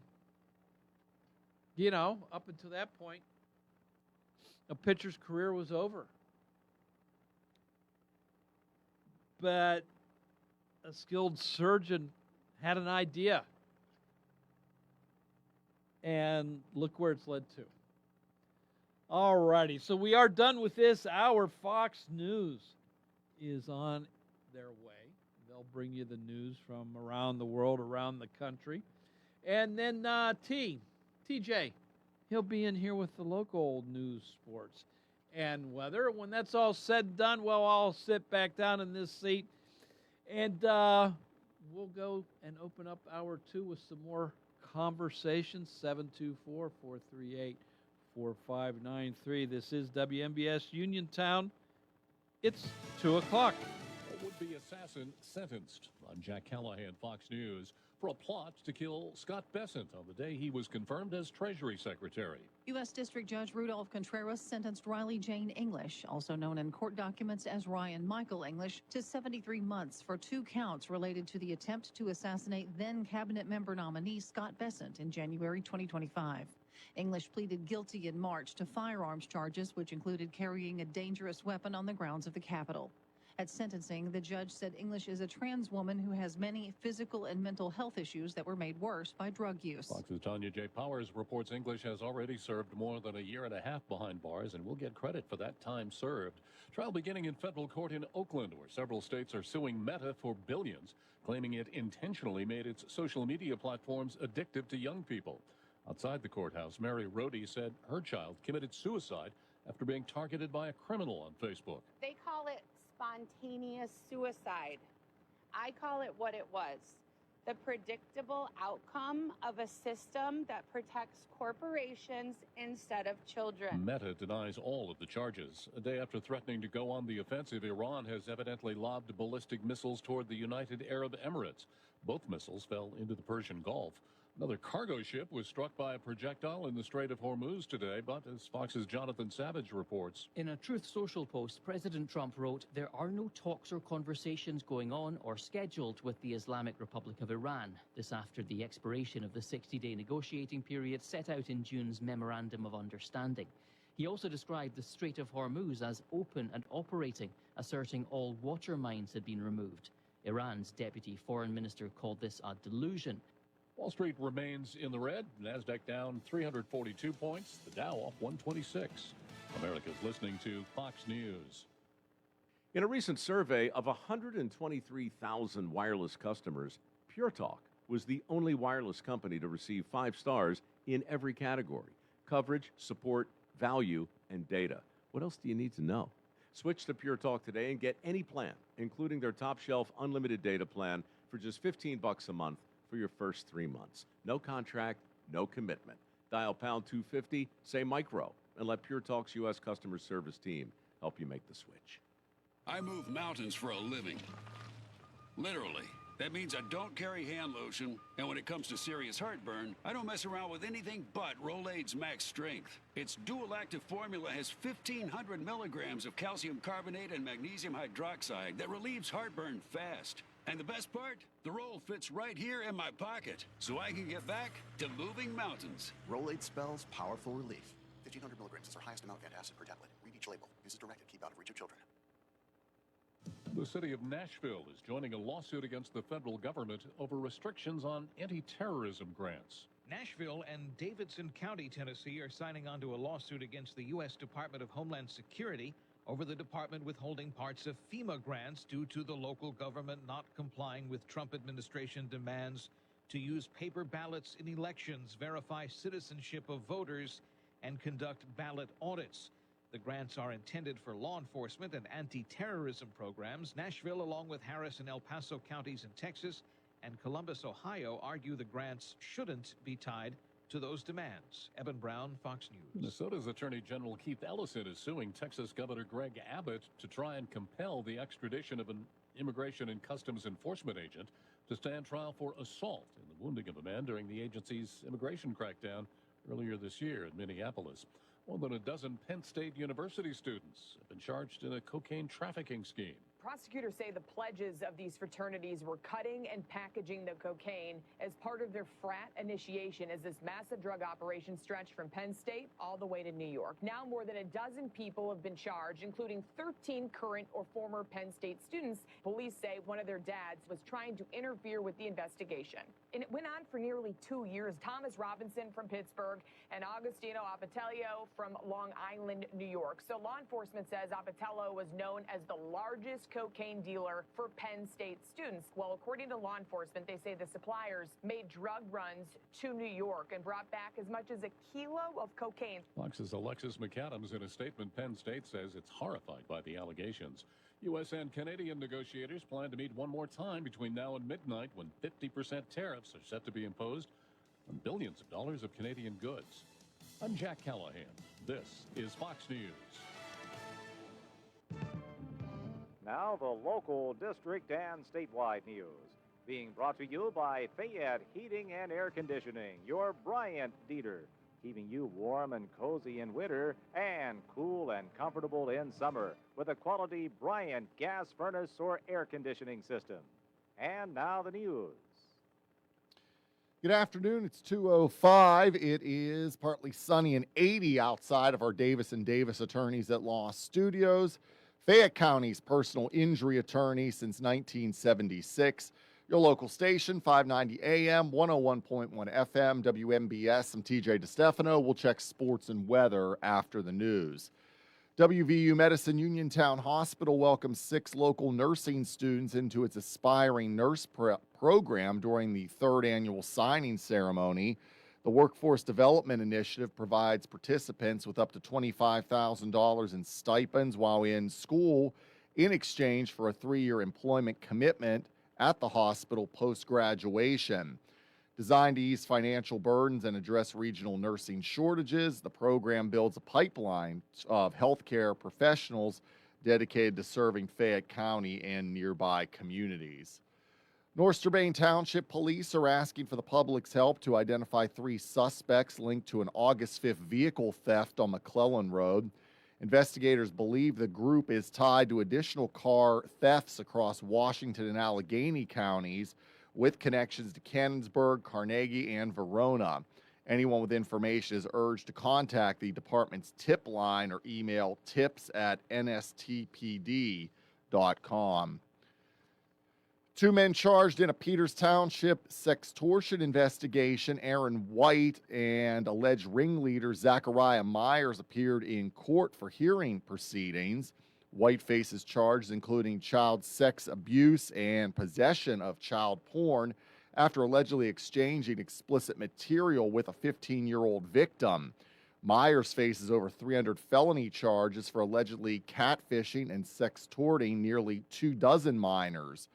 know, up until that point, a pitcher's career was over. But a skilled surgeon had an idea. And look where it's led to. All righty, so we are done with this hour. Fox News is on their way. They'll bring you the news from around the world, around the country. And then TJ, he'll be in here with the local news, sports, and weather. When that's all said and done, well, I'll sit back down in this seat, and we'll go and open up hour 2 with some more conversations. 724-438-4593. This is WMBS Uniontown. It's 2 o'clock. A would-be assassin sentenced on Jack Callahan, Fox News, for a plot to kill Scott Bessent on the day he was confirmed as Treasury Secretary. U.S. District Judge Rudolph Contreras sentenced Riley Jane English, also known in court documents as Ryan Michael English, to 73 months for 2 counts related to the attempt to assassinate then cabinet member nominee Scott Bessent in January 2025. English pleaded guilty in March to firearms charges, which included carrying a dangerous weapon on the grounds of the Capitol. At sentencing, the judge said English is a trans woman who has many physical and mental health issues that were made worse by drug use. Fox's Tanya J. Powers reports English has already served more than a year and a half behind bars and will get credit for that time served. Trial beginning in federal court in Oakland, where several states are suing Meta for billions, claiming it intentionally made its social media platforms addictive to young people. Outside the courthouse, Mary Rhodes said her child committed suicide after being targeted by a criminal on Facebook. They call it spontaneous suicide. I call it what it was, the predictable outcome of a system that protects corporations instead of children. Meta denies all of the charges. A day after threatening to go on the offensive, Iran has evidently lobbed ballistic missiles toward the United Arab Emirates. Both missiles fell into the Persian Gulf. Another cargo ship was struck by a projectile in the Strait of Hormuz today, but as Fox's Jonathan Savage reports. In a Truth Social post, President Trump wrote, "There are no talks or conversations going on or scheduled with the Islamic Republic of Iran." This after the expiration of the 60-day negotiating period set out in June's Memorandum of Understanding. He also described the Strait of Hormuz as open and operating, asserting all water mines had been removed. Iran's deputy foreign minister called this a delusion. Wall Street remains in the red. NASDAQ down 342 points. The Dow off 126. America's listening to Fox News. In a recent survey of 123,000 wireless customers, Pure Talk was the only wireless company to receive 5 stars in every category: coverage, support, value, and data. What else do you need to know? Switch to Pure Talk today and get any plan, including their top shelf unlimited data plan, for just $15 a month for your first 3 months. No contract, no commitment. Dial pound 250, say micro, and let Pure Talk's U.S. customer service team help you make the switch. I move mountains for a living. Literally. That means I don't carry hand lotion, and when it comes to serious heartburn, I don't mess around with anything but Rolaids Max Strength. Its dual-active formula has 1,500 milligrams of calcium carbonate and magnesium hydroxide that relieves heartburn fast. And the best part? The roll fits right here in my pocket, so I can get back to moving mountains. Rolaids spells powerful relief. 1,500 milligrams is our highest amount of antacid per tablet. Read each label. Use as directed. Keep out of reach of children. The city of Nashville is joining a lawsuit against the federal government over restrictions on anti-terrorism grants. Nashville and Davidson County, Tennessee, are signing on to a lawsuit against the U.S. Department of Homeland Security over the department withholding parts of FEMA grants due to the local government not complying with Trump administration demands to use paper ballots in elections, verify citizenship of voters, and conduct ballot audits. The grants are intended for law enforcement and anti-terrorism programs. Nashville, along with Harris and El Paso counties in Texas and Columbus, Ohio, argue the grants shouldn't be tied to those demands. Eben Brown, Fox News. Minnesota's Attorney General Keith Ellison is suing Texas Governor Greg Abbott to try and compel the extradition of an Immigration and Customs Enforcement agent to stand trial for assault in the wounding of a man during the agency's immigration crackdown earlier this year in Minneapolis. More than a dozen Penn State University students have been charged in a cocaine trafficking scheme. Prosecutors say the pledges of these fraternities were cutting and packaging the cocaine as part of their frat initiation as this massive drug operation stretched from Penn State all the way to New York. Now more than a dozen people have been charged, including 13 current or former Penn State students. Police say one of their dads was trying to interfere with the investigation. And it went on for nearly 2 years. Thomas Robinson from Pittsburgh and Agostino Apatello from Long Island, New York. So law enforcement says Apatello was known as the largest cocaine dealer for Penn State students. Well, according to law enforcement, they say the suppliers made drug runs to New York and brought back as much as a kilo of cocaine. Fox's Alexis McAdams, in a statement, Penn State says it's horrified by the allegations. U.S. and Canadian negotiators plan to meet one more time between now and midnight when 50% tariffs are set to be imposed on billions of dollars of Canadian goods. I'm Jack Callahan. This is Fox News. Now the local, district, and statewide news. Being brought to you by Fayette Heating and Air Conditioning, your Bryant Dieter. Keeping you warm and cozy in winter and cool and comfortable in summer with a quality Bryant gas furnace or air conditioning system. And now the news. Good afternoon. It's 2:05. It is partly sunny and 80 outside of our Davis & Davis Attorneys at Law studios. Fayette County's personal injury attorney since 1976. Your local station, 590 AM, 101.1 FM, WMBS. I'm TJ DeStefano. We'll check sports and weather after the news. WVU Medicine Uniontown Hospital welcomes 6 local nursing students into its aspiring nurse program during the 3rd annual signing ceremony. The Workforce Development Initiative provides participants with up to $25,000 in stipends while in school in exchange for a 3-year employment commitment at the hospital post-graduation. Designed to ease financial burdens and address regional nursing shortages, the program builds a pipeline of healthcare professionals dedicated to serving Fayette County and nearby communities. North Strabane Township Police are asking for the public's help to identify 3 suspects linked to an August 5th vehicle theft on McClellan Road. Investigators believe the group is tied to additional car thefts across Washington and Allegheny counties with connections to Cannonsburg, Carnegie, and Verona. Anyone with information is urged to contact the department's tip line or email tips@nstpd.com. 2 men charged in a Peters Township sextortion investigation. Aaron White and alleged ringleader Zachariah Myers appeared in court for hearing proceedings. White faces charges including child sex abuse and possession of child porn after allegedly exchanging explicit material with a 15-year-old victim. Myers faces over 300 felony charges for allegedly catfishing and sextorting nearly 24 minors.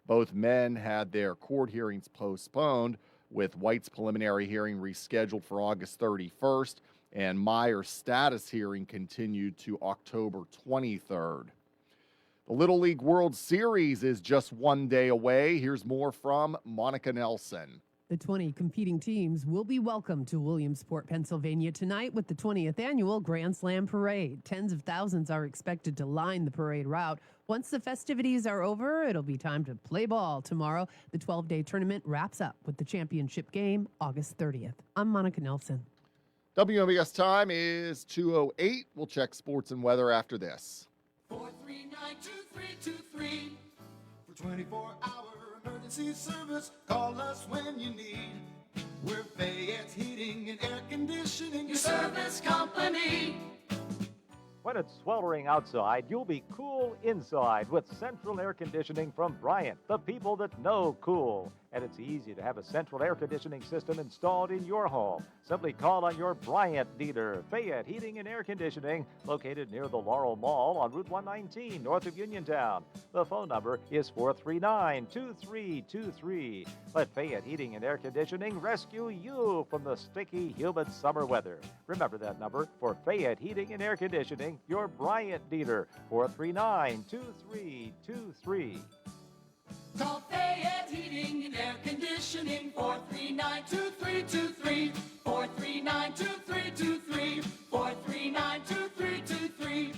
Both men had their court hearings postponed, with White's preliminary hearing rescheduled for August 31st, and Myers' status hearing continued to October 23rd. The Little League World Series is just 1 day away. Here's more from Monica Nelson. The 20 competing teams will be welcome to Williamsport, Pennsylvania tonight with the 20th annual Grand Slam Parade. Tens of thousands are expected to line the parade route. Once the festivities are over, it'll be time to play ball tomorrow. The 12-day tournament wraps up with the championship game August 30th. I'm Monica Nelson. WMBS time is 2:08. We'll check sports and weather after this. 439-2323 for 24-hour emergency service. Call us when you need. We're Fayette's Heating and Air Conditioning, your service company. When it's sweltering outside, you'll be cool inside with central air conditioning from Bryant, the people that know cool. And it's easy to have a central air conditioning system installed in your home. Simply call on your Bryant dealer, Fayette Heating and Air Conditioning, located near the Laurel Mall on Route 119, north of Uniontown. The phone number is 439-2323. Let Fayette Heating and Air Conditioning rescue you from the sticky, humid summer weather. Remember that number for Fayette Heating and Air Conditioning, your Bryant dealer, 439-2323. Call Fayette Heating and Air Conditioning, 439-2323, 439-2323, 439-2323.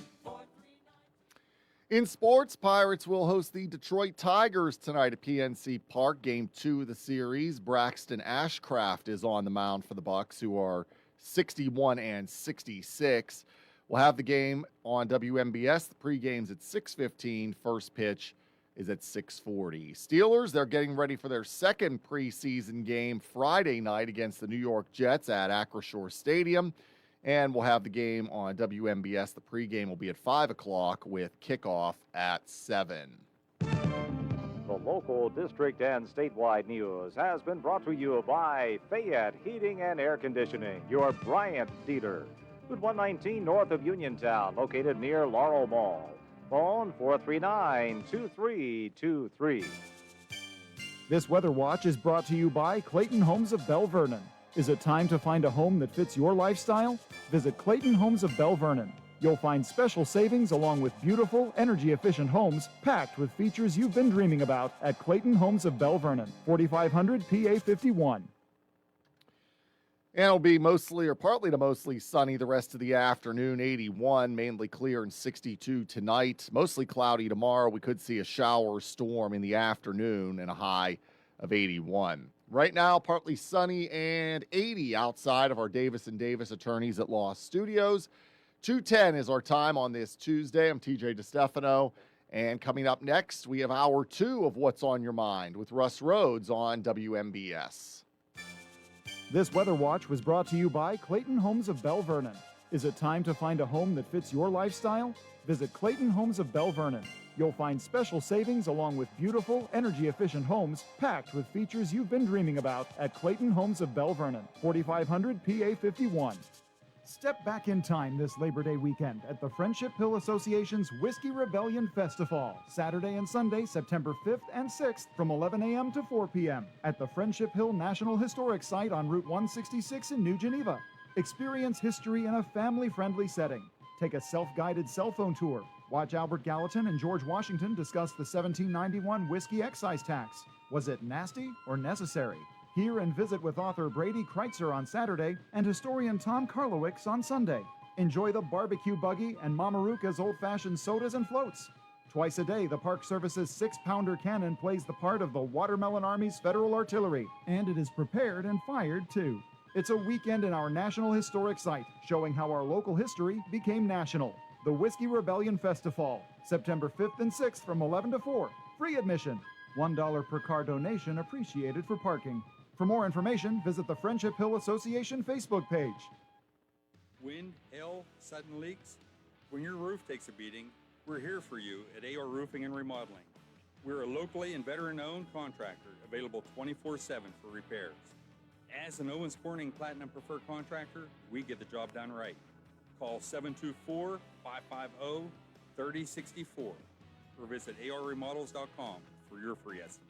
In sports, Pirates will host the Detroit Tigers tonight at PNC Park, Game 2 of the series. Braxton Ashcraft is on the mound for the Bucks, who are 61 and 66. We'll have the game on WMBS. The pregame's at 6:15. First pitch is at 6:40. Steelers, they're getting ready for their second preseason game Friday night against the New York Jets at Acrisure Stadium. And we'll have the game on WMBS. The pregame will be at 5 o'clock with kickoff at 7. The local district and statewide news has been brought to you by Fayette Heating and Air Conditioning, your Bryant dealer. Route 119 north of Uniontown, located near Laurel Mall. Phone 439-2323. This Weather Watch is brought to you by Clayton Homes of Bell Vernon. Is it time to find a home that fits your lifestyle? Visit Clayton Homes of Bell Vernon. You'll find special savings along with beautiful, energy-efficient homes packed with features you've been dreaming about at Clayton Homes of Bell Vernon, 4500 PA 51. And it'll be mostly or partly to mostly sunny the rest of the afternoon, 81, mainly clear and 62 tonight. Mostly cloudy tomorrow. We could see a shower or storm in the afternoon and a high of 81. Right now, partly sunny and 80 outside of our Davis & Davis Attorneys at Law Studios. 2:10 is our time on this Tuesday. I'm TJ DeStefano. And coming up next, we have hour 2 of What's on Your Mind with Russ Rhodes on WMBS. This Weather Watch was brought to you by Clayton Homes of Bell Vernon. Is it time to find a home that fits your lifestyle? Visit Clayton Homes of Bell Vernon. You'll find special savings along with beautiful, energy-efficient homes packed with features you've been dreaming about at Clayton Homes of Bell Vernon, 4500 PA 51. Step back in time this Labor Day weekend at the Friendship Hill Association's Whiskey Rebellion Festival, Saturday and Sunday, September 5th and 6th from 11 a.m. to 4 p.m. at the Friendship Hill National Historic Site on Route 166 in New Geneva. Experience history in a family-friendly setting. Take a self-guided cell phone tour. Watch Albert Gallatin and George Washington discuss the 1791 whiskey excise tax. Was it nasty or necessary? Hear and visit with author Brady Kreitzer on Saturday and historian Tom Karlowicz on Sunday. Enjoy the barbecue buggy and Mama Ruka's old-fashioned sodas and floats. Twice a day, the Park Service's 6-pounder cannon plays the part of the Watermelon Army's Federal Artillery, and it is prepared and fired, too. It's a weekend in our National Historic Site, showing how our local history became national. The Whiskey Rebellion Festival, September 5th and 6th from 11 to 4. Free admission. $1 per car donation appreciated for parking. For more information, visit the Friendship Hill Association Facebook page. Wind, hail, sudden leaks. When your roof takes a beating, we're here for you at AR Roofing and Remodeling. We're a locally and veteran-owned contractor, available 24/7 for repairs. As an Owens Corning Platinum Preferred Contractor, we get the job done right. Call 724-550-3064 or visit arremodels.com for your free estimate.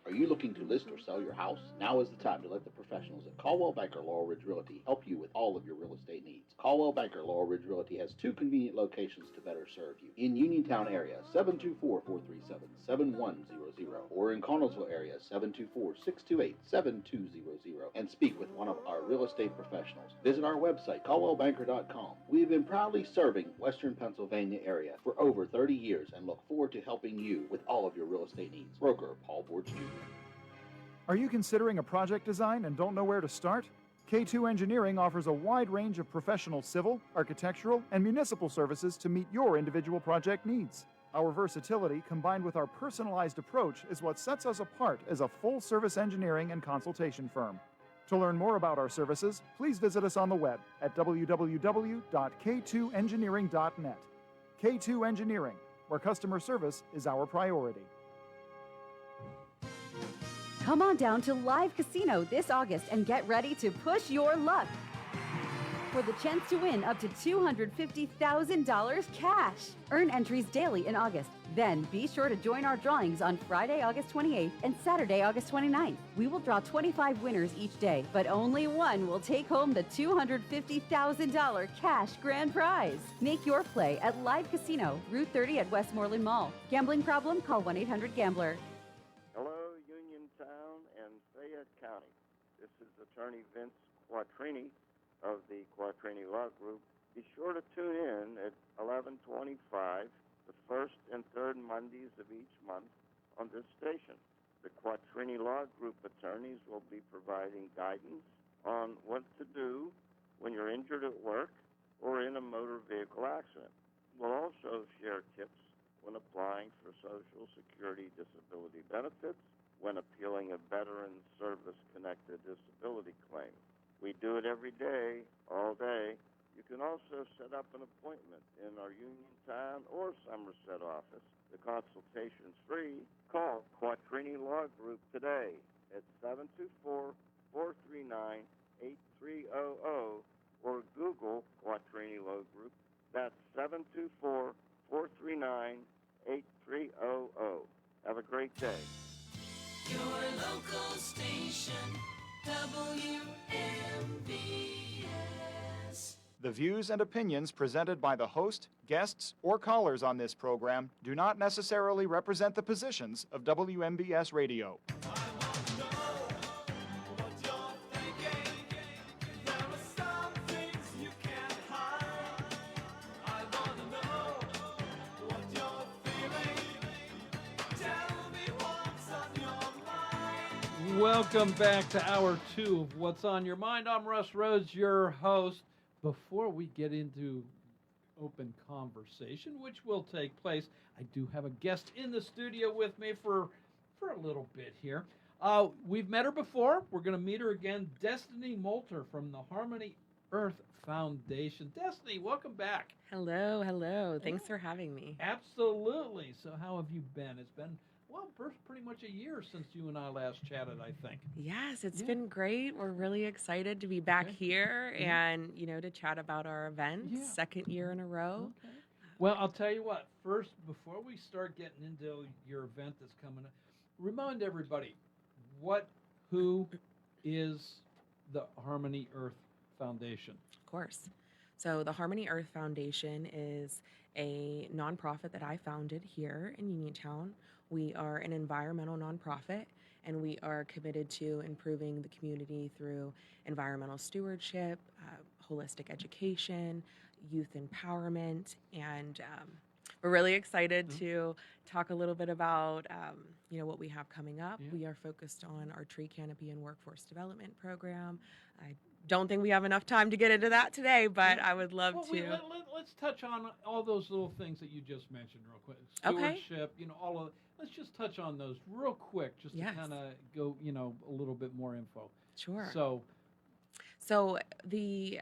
Are you looking to list or sell your house? Now is the time to let the professionals at Caldwell Banker Laurel Ridge Realty help you with all of your real estate needs. Caldwell Banker Laurel Ridge Realty has 2 convenient locations to better serve you. In Uniontown area, 724-437-7100, or in Connellsville area, 724-628-7200, and speak with one of our real estate professionals. Visit our website, caldwellbanker.com. We have been proudly serving Western Pennsylvania area for over 30 years and look forward to helping you with all of your real estate needs. Broker Paul Borge Jr. Are you considering a project design and don't know where to start? K2 Engineering offers a wide range of professional civil, architectural, and municipal services to meet your individual project needs. Our versatility, combined with our personalized approach, is what sets us apart as a full-service engineering and consultation firm. To learn more about our services, please visit us on the web at www.k2engineering.net. K2 Engineering, where customer service is our priority. Come on down to Live Casino this August and get ready to push your luck for the chance to win up to $250,000 cash. Earn entries daily in August. Then be sure to join our drawings on Friday, August 28th and Saturday, August 29th. We will draw 25 winners each day, but only one will take home the $250,000 cash grand prize. Make your play at Live Casino, Route 30 at Westmoreland Mall. Gambling problem? Call 1-800-GAMBLER. Hello, Uniontown and Fayette County. This is Attorney Vince Quattrini of the Quattrini Law Group. Be sure to tune in at 11:25, the first and third Mondays of each month on this station. The Quattrini Law Group attorneys will be providing guidance on what to do when you're injured at work or in a motor vehicle accident. We'll also share tips when applying for Social Security disability benefits, when appealing a veteran service-connected disability claim. We do it every day, all day. You can also set up an appointment in our Uniontown or Somerset office. The consultation's free. Call Quattrini Law Group today at 724-439-8300 or Google Quattrini Law Group. That's 724-439-8300. Have a great day. Your local station, WMBS. The views and opinions presented by the host, guests, or callers on this program do not necessarily represent the positions of WMBS Radio. Welcome back to Hour 2 of What's on Your Mind. I'm Russ Rhodes, your host. Before we get into open conversation, which will take place, I do have a guest in the studio with me for a little bit here. We've met her before. We're going to meet her again. Destiny Moulter from the Harmony Earth Foundation. Destiny, welcome back. Hello, hello. Thanks for having me. Absolutely. So how have you been? It's been, well, pretty much a year since you and I last chatted, I think. Yes, it's been great. We're really excited to be back here and, to chat about our events, second year in a row. Okay. Well, I'll tell you what, first, before we start getting into your event that's coming up, remind everybody, who is the Harmony Earth Foundation? Of course. So the Harmony Earth Foundation is a nonprofit that I founded here in Uniontown. We are an environmental nonprofit, and we are committed to improving the community through environmental stewardship, holistic education, youth empowerment, and we're really excited to talk a little bit about what we have coming up. We are focused on our tree canopy and workforce development program. I don't think we have enough time to get into that today, but I would love to. Let's touch on all those little things that you just mentioned real quick. Okay. Stewardship, all of. Let's just touch on those real quick, just to kind of go, a little bit more info. Sure. So the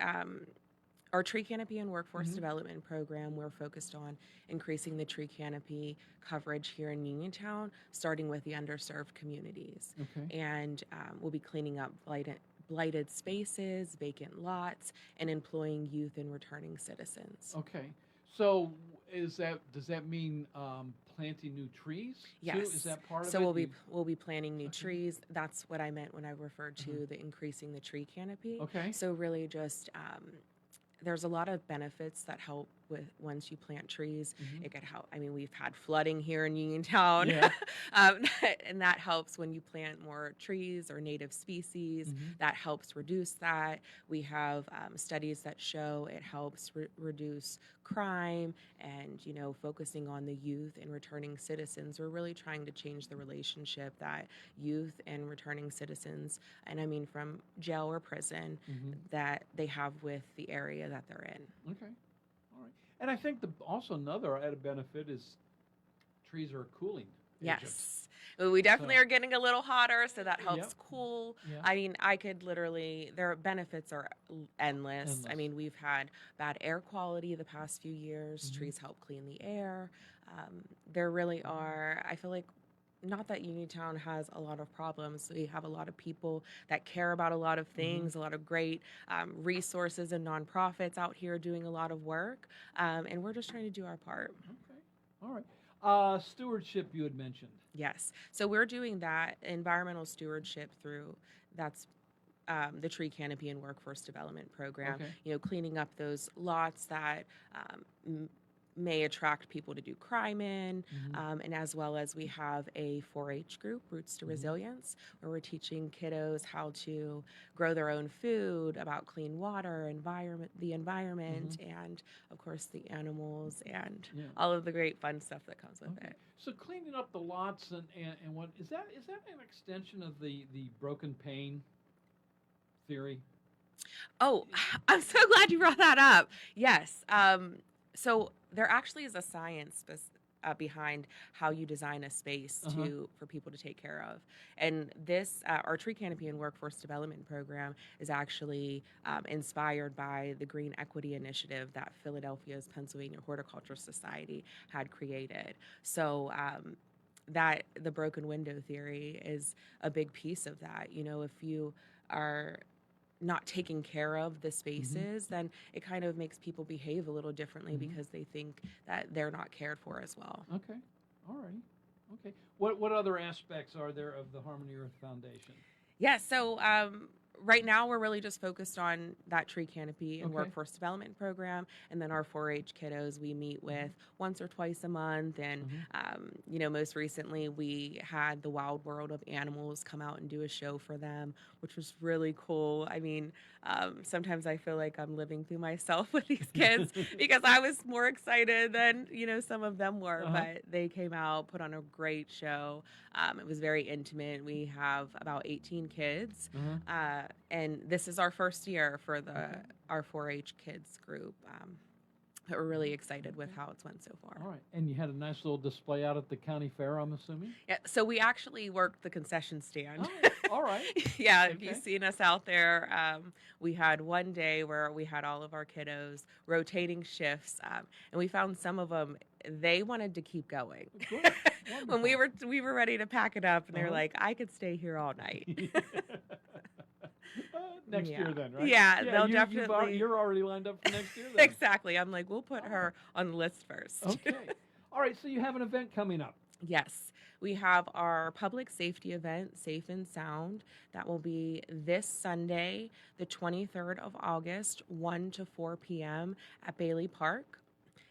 our tree canopy and workforce development program, we're focused on increasing the tree canopy coverage here in Uniontown, starting with the underserved communities. Okay. And we'll be cleaning up blighted spaces, vacant lots, and employing youth and returning citizens. Okay. So does that mean planting new trees? Yes. Too? Is that part of it? So we'll be planting new trees. That's what I meant when I referred to the increasing the tree canopy. Okay. So really just there's a lot of benefits that help with once you plant trees. It could help. I mean, we've had flooding here in Uniontown, and that helps when you plant more trees or native species. That helps reduce that. We have studies that show it helps reduce crime and, focusing on the youth and returning citizens. We're really trying to change the relationship that youth and returning citizens, and I mean from jail or prison, that they have with the area that they're in. Okay. All right. And I think also another added benefit is trees are a cooling agent. Yes. We definitely So- are getting a little hotter, so that helps Yep. cool. Yeah. I mean, I could literally, their benefits are endless. I mean, we've had bad air quality the past few years. Trees help clean the air. There really are, I feel like, not that Uniontown has a lot of problems. We have a lot of people that care about a lot of things, a lot of great resources and nonprofits out here doing a lot of work, and we're just trying to do our part. Okay. All right. Stewardship you had mentioned. Yes. So we're doing that environmental stewardship through that's the tree canopy and workforce development program. Okay. You know, cleaning up those lots that may attract people to do crime in, and as well as we have a 4-H group, Roots to Resilience, where we're teaching kiddos how to grow their own food, about clean water, the environment, and of course the animals and all of the great fun stuff that comes with it. So cleaning up the lots and what is that an extension of the broken pane theory? Oh, I'm so glad you brought that up. Yes. So there actually is a science behind how you design a space for people to take care of. And this, our Tree Canopy and Workforce Development Program is actually inspired by the Green Equity Initiative that Philadelphia's Pennsylvania Horticultural Society had created. So that the broken window theory is a big piece of that. You know, if you are not taking care of the spaces, then it kind of makes people behave a little differently because they think that they're not cared for as well. Okay. All righty. Okay. What other aspects are there of the Harmony Earth Foundation? Yeah, so right now we're really just focused on that tree canopy and Okay. workforce development program, and then our 4-H kiddos we meet with once or twice a month. And you know, most recently we had the Wild World of Animals come out and do a show for them, which was really cool. I mean, sometimes I feel like I'm living through myself with these kids because I was more excited than some of them were. But they came out, put on a great show. It was very intimate. We have about 18 kids. And this is our first year for our 4-H kids group. We're really excited with how it's went so far. All right. And you had a nice little display out at the county fair, I'm assuming? Yeah, so we actually worked the concession stand. Oh, all right. Yeah, if you've seen us out there, we had one day where we had all of our kiddos rotating shifts, and we found some of them, they wanted to keep going. When we were ready to pack it up, and they were like, I could stay here all night. Next year then, right? Yeah, they'll definitely. You're already lined up for next year then. Exactly. I'm like, we'll put her on the list first. Okay. All right, so you have an event coming up. Yes. We have our public safety event, Safe and Sound, that will be this Sunday, the 23rd of August, 1 to 4 p.m. at Bailey Park.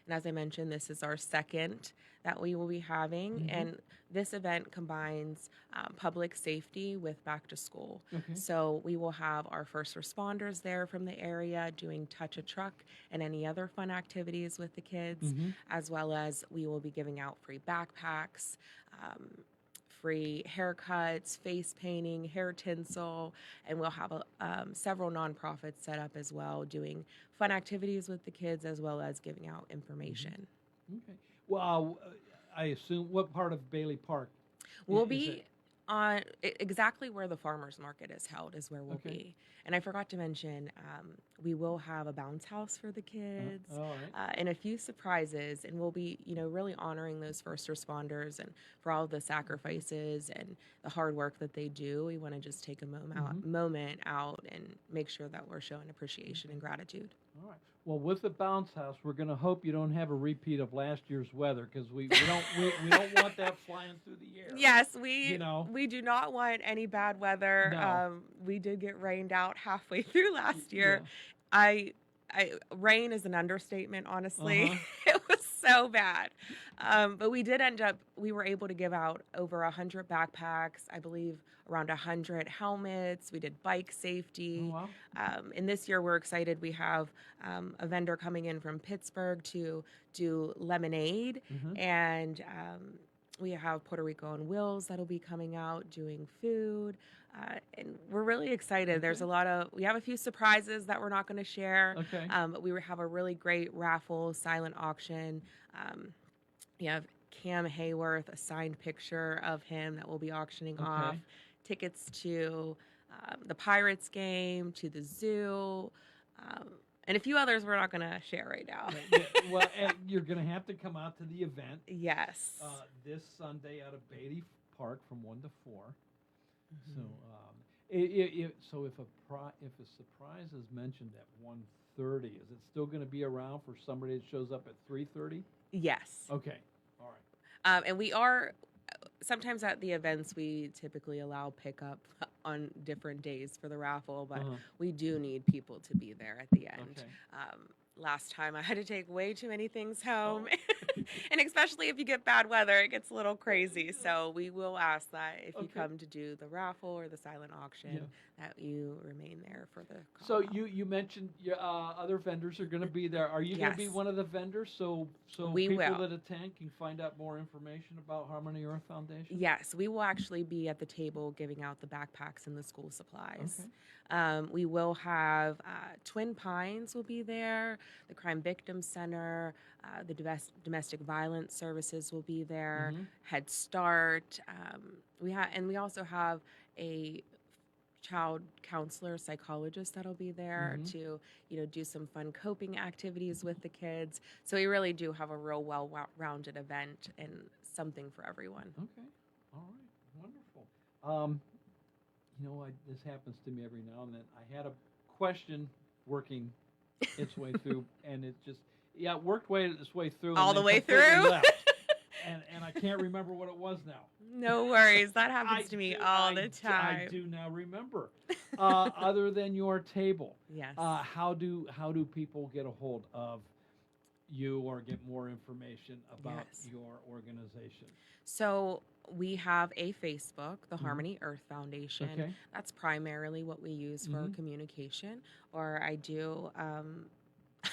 And as I mentioned, this is our second that we will be having. And this event combines public safety with back to school. Okay. So we will have our first responders there from the area doing touch a truck and any other fun activities with the kids, as well as we will be giving out free backpacks, free haircuts, face painting, hair tinsel, and we'll have several nonprofits set up as well, doing fun activities with the kids as well as giving out information. Okay. Well, I assume, what part of Bailey Park? We'll is be it? on exactly where the farmers market is held is where we'll Okay. be. And I forgot to mention, we will have a bounce house for the kids, all right. and a few surprises, and we'll be, really honoring those first responders and for all the sacrifices and the hard work that they do. We want to just take a moment out and make sure that we're showing appreciation and gratitude. All right. Well, with the bounce house, we're going to hope you don't have a repeat of last year's weather, because we don't want that flying through the air. Yes, we do not want any bad weather. No. We did get rained out halfway through last year. I rain is an understatement, honestly. It was so bad. But we did we were able to give out over 100 backpacks, I believe around 100 helmets. We did bike safety. Oh, wow. And this year we're excited. We have a vendor coming in from Pittsburgh to do lemonade. And we have Puerto Rico on Wheels that'll be coming out doing food. And we're really excited. There's we have a few surprises that we're not going to share. But we have a really great raffle, silent auction. We have Cam Hayworth, a signed picture of him that we'll be auctioning off. Tickets to the Pirates game, to the zoo, and a few others we're not going to share right now. Well, and you're going to have to come out to the event. Yes. This Sunday out of Beatty Park from 1 to 4. Mm-hmm. So if a surprise is mentioned at 1:30, is it still going to be around for somebody that shows up at 3:30? Yes. Okay. All right. And we are sometimes at the events we typically allow pickup on different days for the raffle, but we do need people to be there at the end. Okay. Last time I had to take way too many things home, and especially if you get bad weather, it gets a little crazy. So we will ask that if you come to do the raffle or the silent auction, that you remain there for the call. So you mentioned other vendors are going to be there. Are you going to be one of the vendors? So we people will. that attend can find out more information about Harmony Earth Foundation? Yes, we will actually be at the table giving out the backpacks and the school supplies. We will have Twin Pines will be there, the Crime Victim Center, the domestic violence services will be there, Head Start. We also have a child counselor, psychologist that'll be there to, do some fun coping activities with the kids. So we really do have a real well-rounded event and something for everyone. Okay. All right. Wonderful. This happens to me every now and then. I had a question working its way through, and it just, it worked its way through. All and the then way completely through? left. And I can't remember what it was now. No worries. That happens to me all the time. I do now remember. Other than your table, yes. How do people get a hold of you or get more information about your organization? So we have a Facebook, the Harmony Earth Foundation. Okay. That's primarily what we use for our communication. Or I do.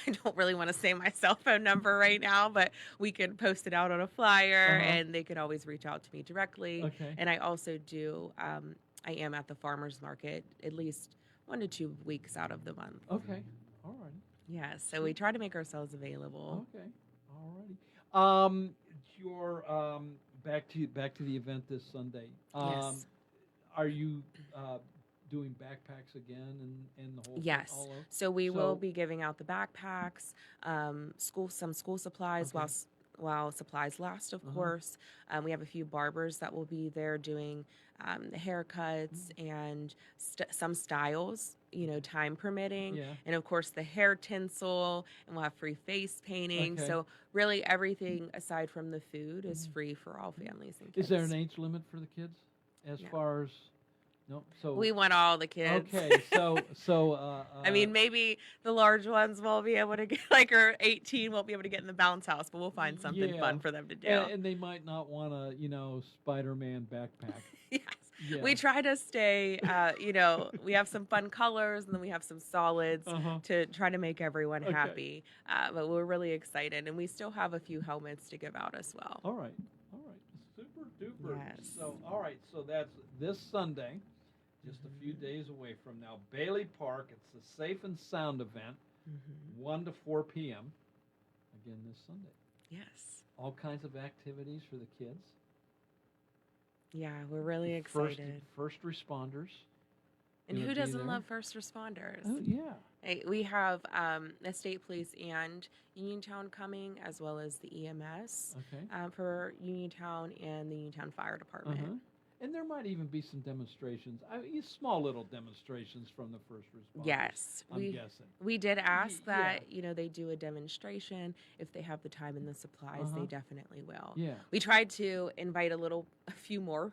I don't really want to say my cell phone number right now, but we could post it out on a flyer, and they could always reach out to me directly. Okay. And I also do. I am at the farmers market at least 1 to 2 weeks out of the month. Okay. All right. Yeah. So we try to make ourselves available. Okay. All righty. Your back to the event this Sunday. Yes. Are you doing backpacks again and the whole yes thing all over? So we will be giving out the backpacks, some school supplies while supplies last, of course. We have a few barbers that will be there doing the haircuts and some styles, time permitting, and of course the hair tinsel, and we'll have free face painting. So really everything aside from the food is free for all families and kids. Is there an age limit for the kids as far as? No, so we want all the kids. Okay, so I mean, maybe the large ones won't be able to get, or 18 won't be able to get in the bounce house, but we'll find something fun for them to do. And they might not want a, Spider-Man backpack. Yes. Yeah. We try to stay, we have some fun colors, and then we have some solids to try to make everyone happy. But we're really excited, and we still have a few helmets to give out as well. All right. Super duper. Yes. So, all right. So that's this Sunday. Just a few days away from now. Bailey Park. It's the Safe and Sound event, 1 to 4 p.m. Again this Sunday. Yes. All kinds of activities for the kids. Yeah, we're really excited. First responders. And who doesn't love first responders? Oh, yeah. Hey, we have the state police and Uniontown coming, as well as the EMS for Uniontown and the Uniontown Fire Department. And there might even be some demonstrations, small little demonstrations from the first responders. Yes, I'm guessing. We did ask that they do a demonstration if they have the time and the supplies. They definitely will. Yeah. We tried to invite a few more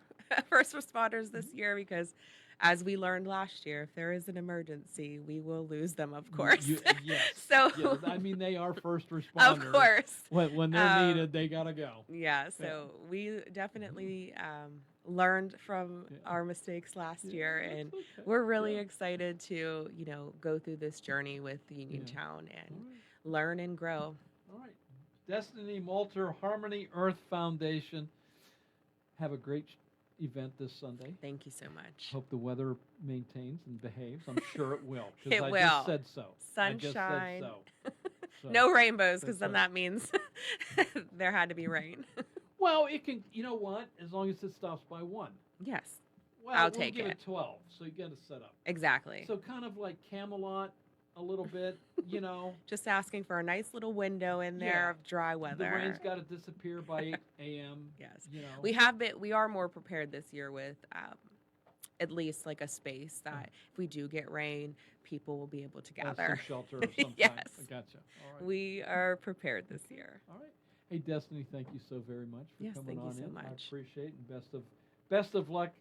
first responders this year because, as we learned last year, if there is an emergency, we will lose them, of course. Yes. So I mean, they are first responders. Of course. When they're needed, they gotta go. Yeah. So we definitely learned from our mistakes last year, and we're really excited to go through this journey with Uniontown and learn and grow. All right. Destiny Malter Harmony Earth Foundation. Have a great event this Sunday. Thank you so much. Hope the weather maintains and behaves. I'm sure it will. It I will. Just said so. Sunshine. I just said so. No rainbows, because then that means there had to be rain. Well, it can. You know what? As long as it stops by 1. Yes. Well, I'll we'll take give it. it 12. So you got to set up. Exactly. So kind of like Camelot, a little bit. You know. Just asking for a nice little window in there Yeah. of dry weather. The rain's got to disappear by 8 a.m. Yes. You know. We are more prepared this year with at least like a space that if we do get rain, people will be able to gather. Some shelter of some Yes. kind. I gotcha. All right. We are prepared this year. All right. Hey, Destiny, thank you so very much for Yes, coming thank you on so in. much. I appreciate it, and best of luck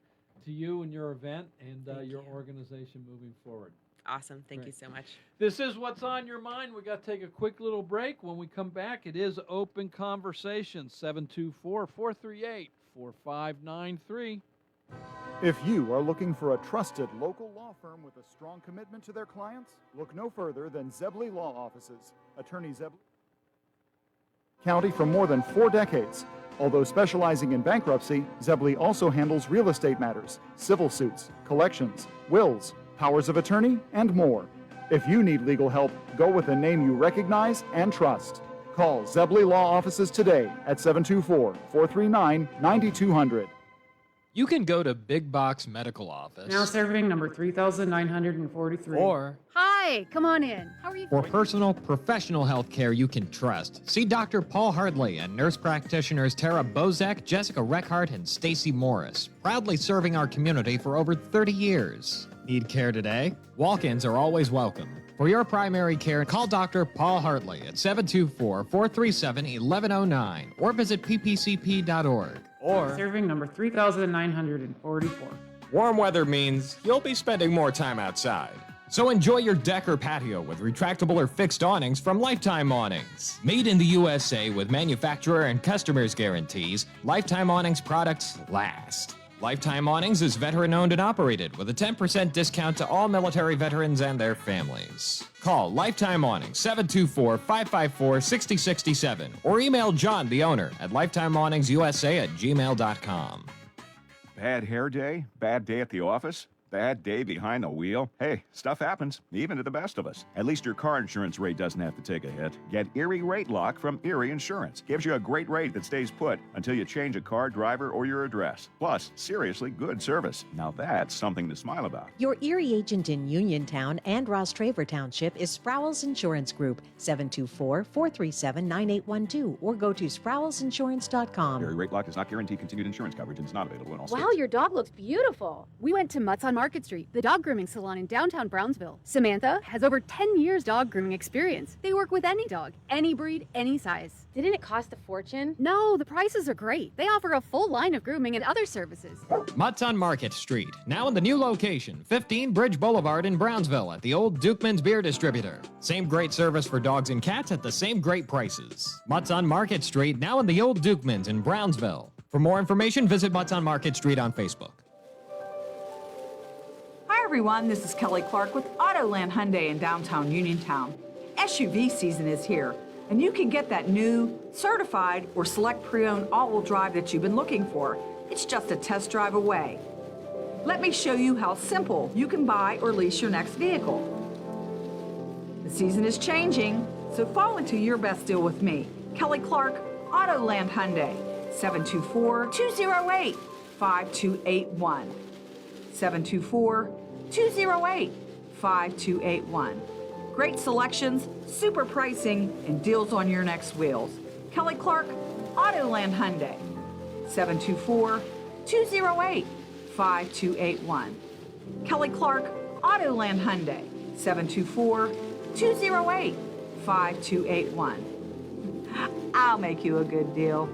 to you and your event and Thank your you. organization moving forward. Awesome. Thank you Great. so much. This is What's on Your Mind. We got to take a quick little break. When we come back, it is Open Conversation, 724-438-4593. If you are looking for a trusted local law firm with a strong commitment to their clients, look no further than Zebley Law Offices. Attorney Zebley County for more than 4 decades. Although specializing in bankruptcy, Zebley also handles real estate matters, civil suits, collections, wills, powers of attorney, and more. If you need legal help, go with a name you recognize and trust. Call Zebley Law Offices today at 724-439-9200. You can go to Big Box Medical Office. Now serving number 3,943. Or Hi, come on in. How are you? for personal, professional health care you can trust, see Dr. Paul Hardley and nurse practitioners Tara Bozak, Jessica Reckhart, and Stacy Morris, proudly serving our community for over 30 years. Need care today? Walk-ins are always welcome. For your primary care, call Dr. Paul Hartley at 724-437-1109 or visit ppcp.org. Or Serving number 3,944. warm weather means you'll be spending more time outside. So enjoy your deck or patio with retractable or fixed awnings from Lifetime Awnings. Made in the USA with manufacturer and customers guarantees, Lifetime Awnings products last. Lifetime Awnings is veteran-owned and operated with a 10% discount to all military veterans and their families. Call Lifetime Awnings 724-554-6067 or email John, the owner, at lifetimeawningsusa@gmail.com. Bad hair day? Bad day at the office? Bad day behind the wheel? Hey, stuff happens, even to the best of us. At least your car insurance rate doesn't have to take a hit. Get Erie Rate Lock from Erie Insurance. Gives you a great rate that stays put until you change a car, driver, or your address. Plus, seriously good service. Now that's something to smile about. Your Erie agent in Uniontown and Ross Traver Township is Sproul's Insurance Group, 724-437-9812, or go to sproulsinsurance.com. Erie Rate Lock does not guarantee continued insurance coverage and is not available in all states. Wow, your dog looks beautiful. We went to Mutt's on Market Street, the dog grooming salon in downtown Brownsville. Samantha has over 10 years dog grooming experience. They work with any dog, any breed, any size. Didn't it cost a fortune? No, the prices are great. They offer a full line of grooming and other services. Mutt's on Market Street, now in the new location, 15 Bridge Boulevard in Brownsville at the old Dukeman's Beer Distributor. Same great service for dogs and cats at the same great prices. Mutt's on Market Street, now in the old Dukeman's in Brownsville. For more information, visit Mutt's on Market Street on Facebook. Hi everyone, this is Kelly Clark with Autoland Hyundai in downtown Uniontown. SUV season is here, and you can get that new, certified, or select pre-owned all-wheel drive that you've been looking for. It's just a test drive away. Let me show you how simple you can buy or lease your next vehicle. The season is changing, so fall into your best deal with me. Kelly Clark, Autoland Hyundai, 724-208-5281. 724-208-5281. Great selections, super pricing, and deals on your next wheels. Kelly Clark, Autoland Hyundai, 724-208-5281. Kelly Clark, Autoland Hyundai, 724-208-5281. I'll make you a good deal.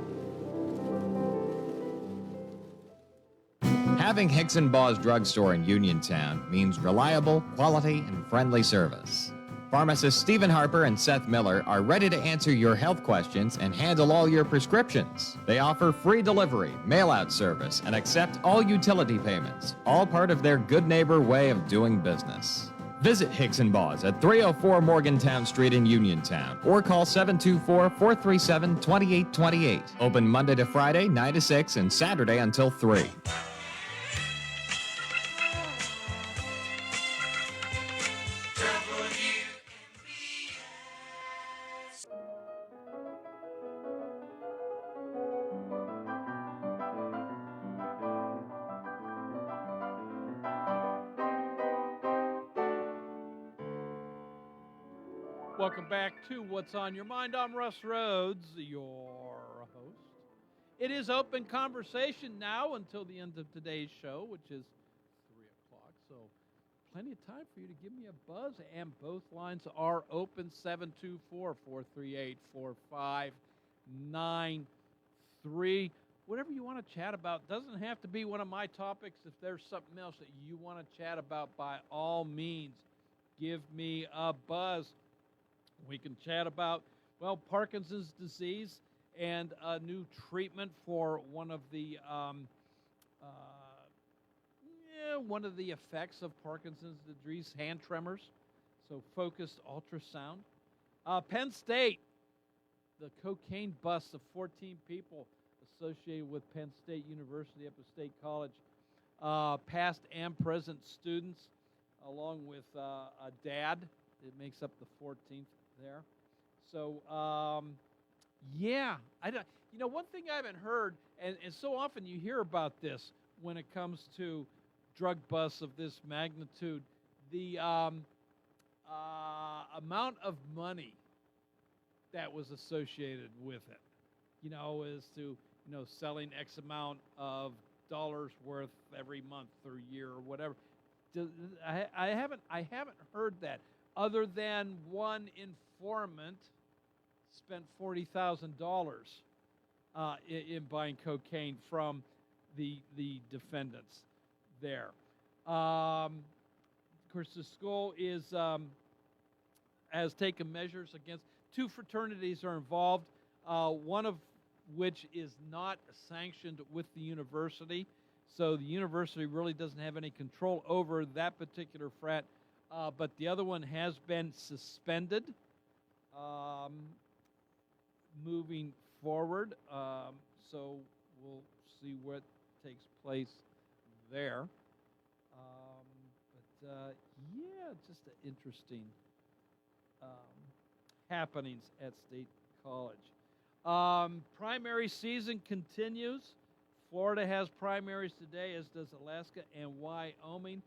Having Hicks & Baugh's drugstore in Uniontown means reliable, quality, and friendly service. Pharmacists Stephen Harper and Seth Miller are ready to answer your health questions and handle all your prescriptions. They offer free delivery, mail-out service, and accept all utility payments, all part of their good neighbor way of doing business. Visit Hicks & Baugh's at 304 Morgantown Street in Uniontown or call 724-437-2828. Open Monday to Friday, 9 to 6, and Saturday until 3. Welcome back to What's on Your Mind. I'm Russ Rhodes, your host. It is open conversation now until the end of today's show, which is 3 o'clock. So plenty of time for you to give me a buzz. And both lines are open, 724-438-4593. Whatever you want to chat about. Doesn't have to be one of my topics. If there's something else that you want to chat about, by all means, give me a buzz. We can chat about, well, Parkinson's disease and a new treatment for one of the effects of Parkinson's disease, hand tremors. So focused ultrasound. Penn State, the cocaine bust of 14 people associated with Penn State University, Upstate College, past and present students, along with a dad. It makes up the 14th there. So, one thing I haven't heard, and so often you hear about this when it comes to drug busts of this magnitude, the amount of money that was associated with it, as to, selling X amount of dollars worth every month or year or whatever. I haven't heard that, other than one informant spent $40,000 in buying cocaine from the defendants there. Of course, the school has taken measures against two fraternities are involved, one of which is not sanctioned with the university. So the university really doesn't have any control over that particular frat, but the other one has been suspended moving forward. So we'll see what takes place there. Just interesting happenings at State College. Primary season continues. Florida has primaries today, as does Alaska and Wyoming.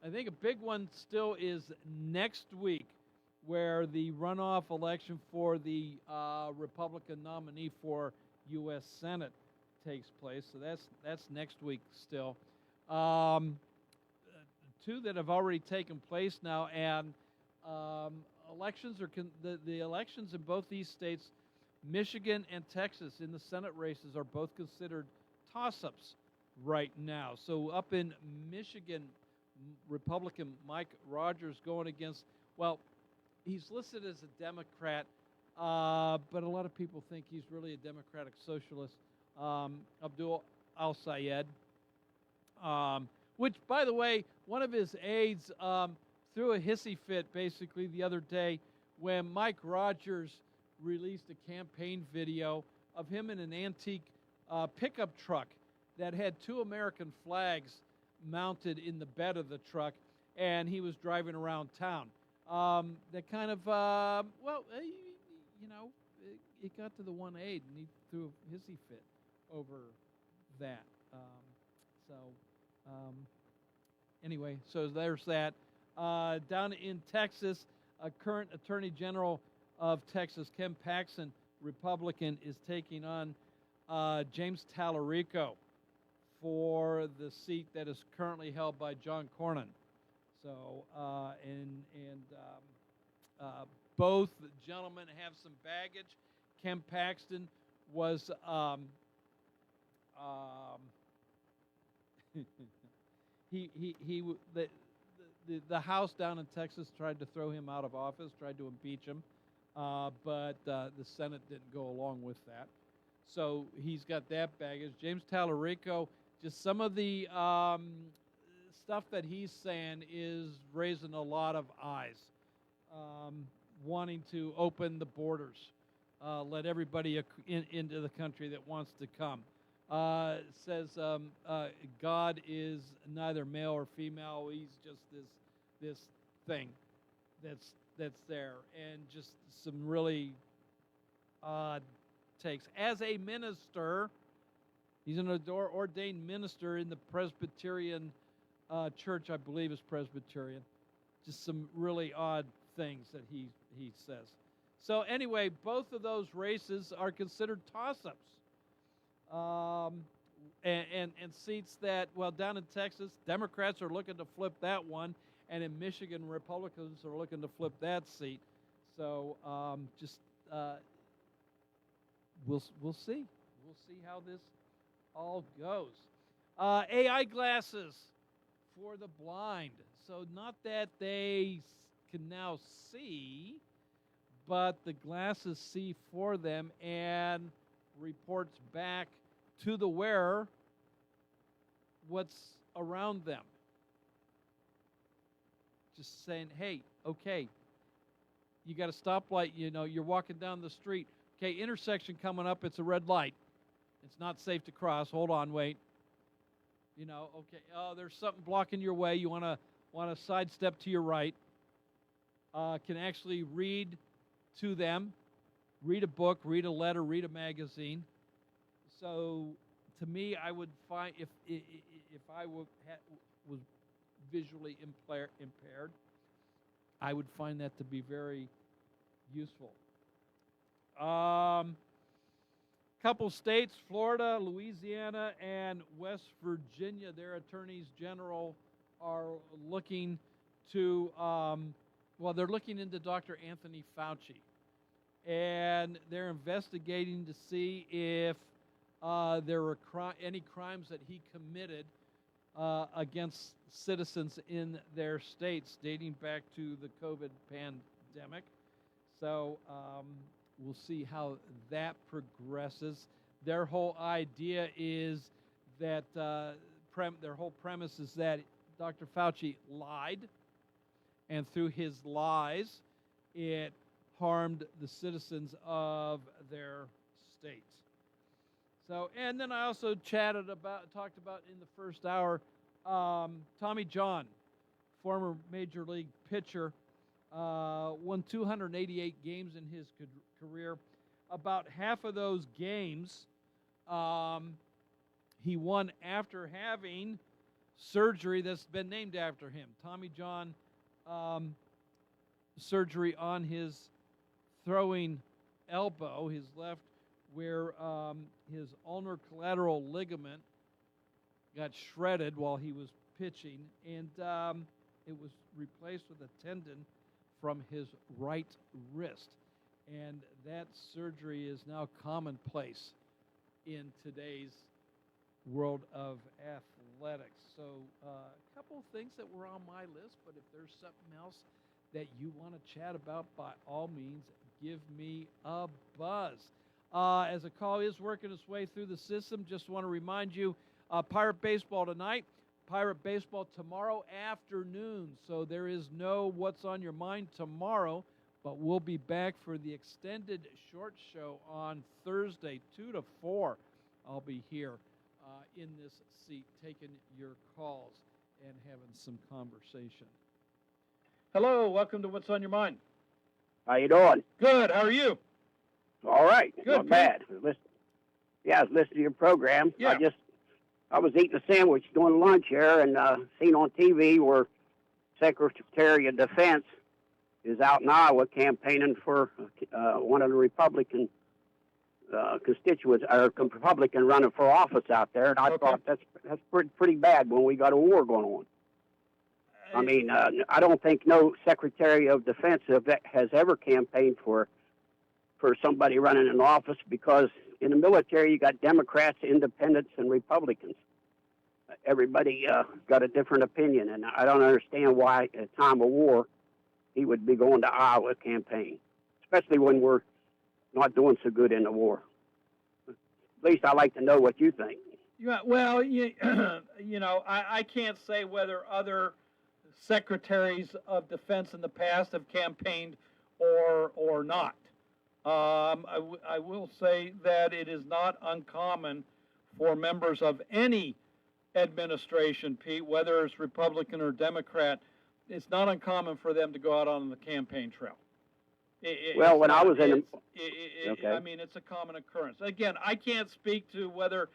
I think a big one still is next week, where the runoff election for the Republican nominee for U.S. Senate takes place. So that's next week still. Two that have already taken place now, and elections are the elections in both these states, Michigan and Texas, in the Senate races are both considered toss-ups right now. So up in Michigan, Republican Mike Rogers going against, well, he's listed as a Democrat, but a lot of people think he's really a Democratic socialist, Abdul al-Sayed, which, by the way, one of his aides threw a hissy fit basically the other day when Mike Rogers released a campaign video of him in an antique pickup truck that had two American flags mounted in the bed of the truck, and he was driving around town. That kind of, it got to the one aide, and he threw a hissy fit over that. Anyway, so there's that. Down in Texas, a current Attorney General of Texas, Ken Paxton, Republican, is taking on James Tallarico for the seat that is currently held by John Cornyn. So, both gentlemen have some baggage. Ken Paxton was the House down in Texas tried to throw him out of office, tried to impeach him, but the Senate didn't go along with that. So he's got that baggage. James Tallarico, just some of the stuff that he's saying is raising a lot of eyes, wanting to open the borders, let everybody into the country that wants to come. Says God is neither male or female. He's just this thing that's there, and just some really odd takes. As a minister, he's an ordained minister in the Presbyterian church, I believe is Presbyterian. Just some really odd things that he he says. So anyway, both of those races are considered toss-ups. And seats that, well, down in Texas, Democrats are looking to flip that one, and in Michigan, Republicans are looking to flip that seat. So we'll see. We'll see how this all goes. AI glasses for the blind. So not that they can now see, but the glasses see for them and reports back to the wearer what's around them. Just saying, hey, okay, you got a stoplight, you're walking down the street. Okay, intersection coming up, it's a red light. It's not safe to cross. Hold on, wait. Okay, there's something blocking your way. You want to sidestep to your right. Can actually read to them, read a book, read a letter, read a magazine. So to me, I would find if I was visually impaired, I would find that to be very useful. Couple states, Florida, Louisiana, and West Virginia, their attorneys general are looking to, they're looking into Dr. Anthony Fauci. And they're investigating to see if there were any crimes that he committed against citizens in their states dating back to the COVID pandemic. So we'll see how that progresses. Their whole idea is that their whole premise is that Dr. Fauci lied, and through his lies, it harmed the citizens of their states. So, and then I also talked about in the first hour, Tommy John, former Major League pitcher, won 288 games in his career. About half of those games he won after having surgery that's been named after him. Tommy John surgery on his throwing elbow, his left, where his ulnar collateral ligament got shredded while he was pitching, and it was replaced with a tendon from his right wrist. And that surgery is now commonplace in today's world of athletics. So a couple of things that were on my list, but if there's something else that you want to chat about, by all means, give me a buzz. As a call is working its way through the system, just want to remind you, Pirate Baseball tonight, Pirate Baseball tomorrow afternoon. So there is no What's on Your Mind tomorrow, but we'll be back for the extended short show on Thursday, 2 to 4. I'll be here in this seat taking your calls and having some conversation. Hello, welcome to What's on Your Mind. How you doing? Good, how are you? All right, Good, not bad. I was listening to your program. Yeah. I was eating a sandwich during lunch here and seen on TV where Secretary of Defense is out in Iowa campaigning for one of the Republican constituents, or Republican running for office out there, and I thought that's pretty bad when we got a war going on. I mean, I don't think no Secretary of Defense has ever campaigned for somebody running in office, because in the military you got Democrats, Independents, and Republicans. Everybody got a different opinion, and I don't understand why at a time of war he would be going to Iowa campaign, especially when we're not doing so good in the war. At least I like to know what you think. Yeah, well, I can't say whether other secretaries of defense in the past have campaigned or not. I will say that it is not uncommon for members of any administration, Pete, whether it's Republican or Democrat, it's not uncommon for them to go out on the campaign trail. When I was in I mean, it's a common occurrence. Again, I can't speak to whether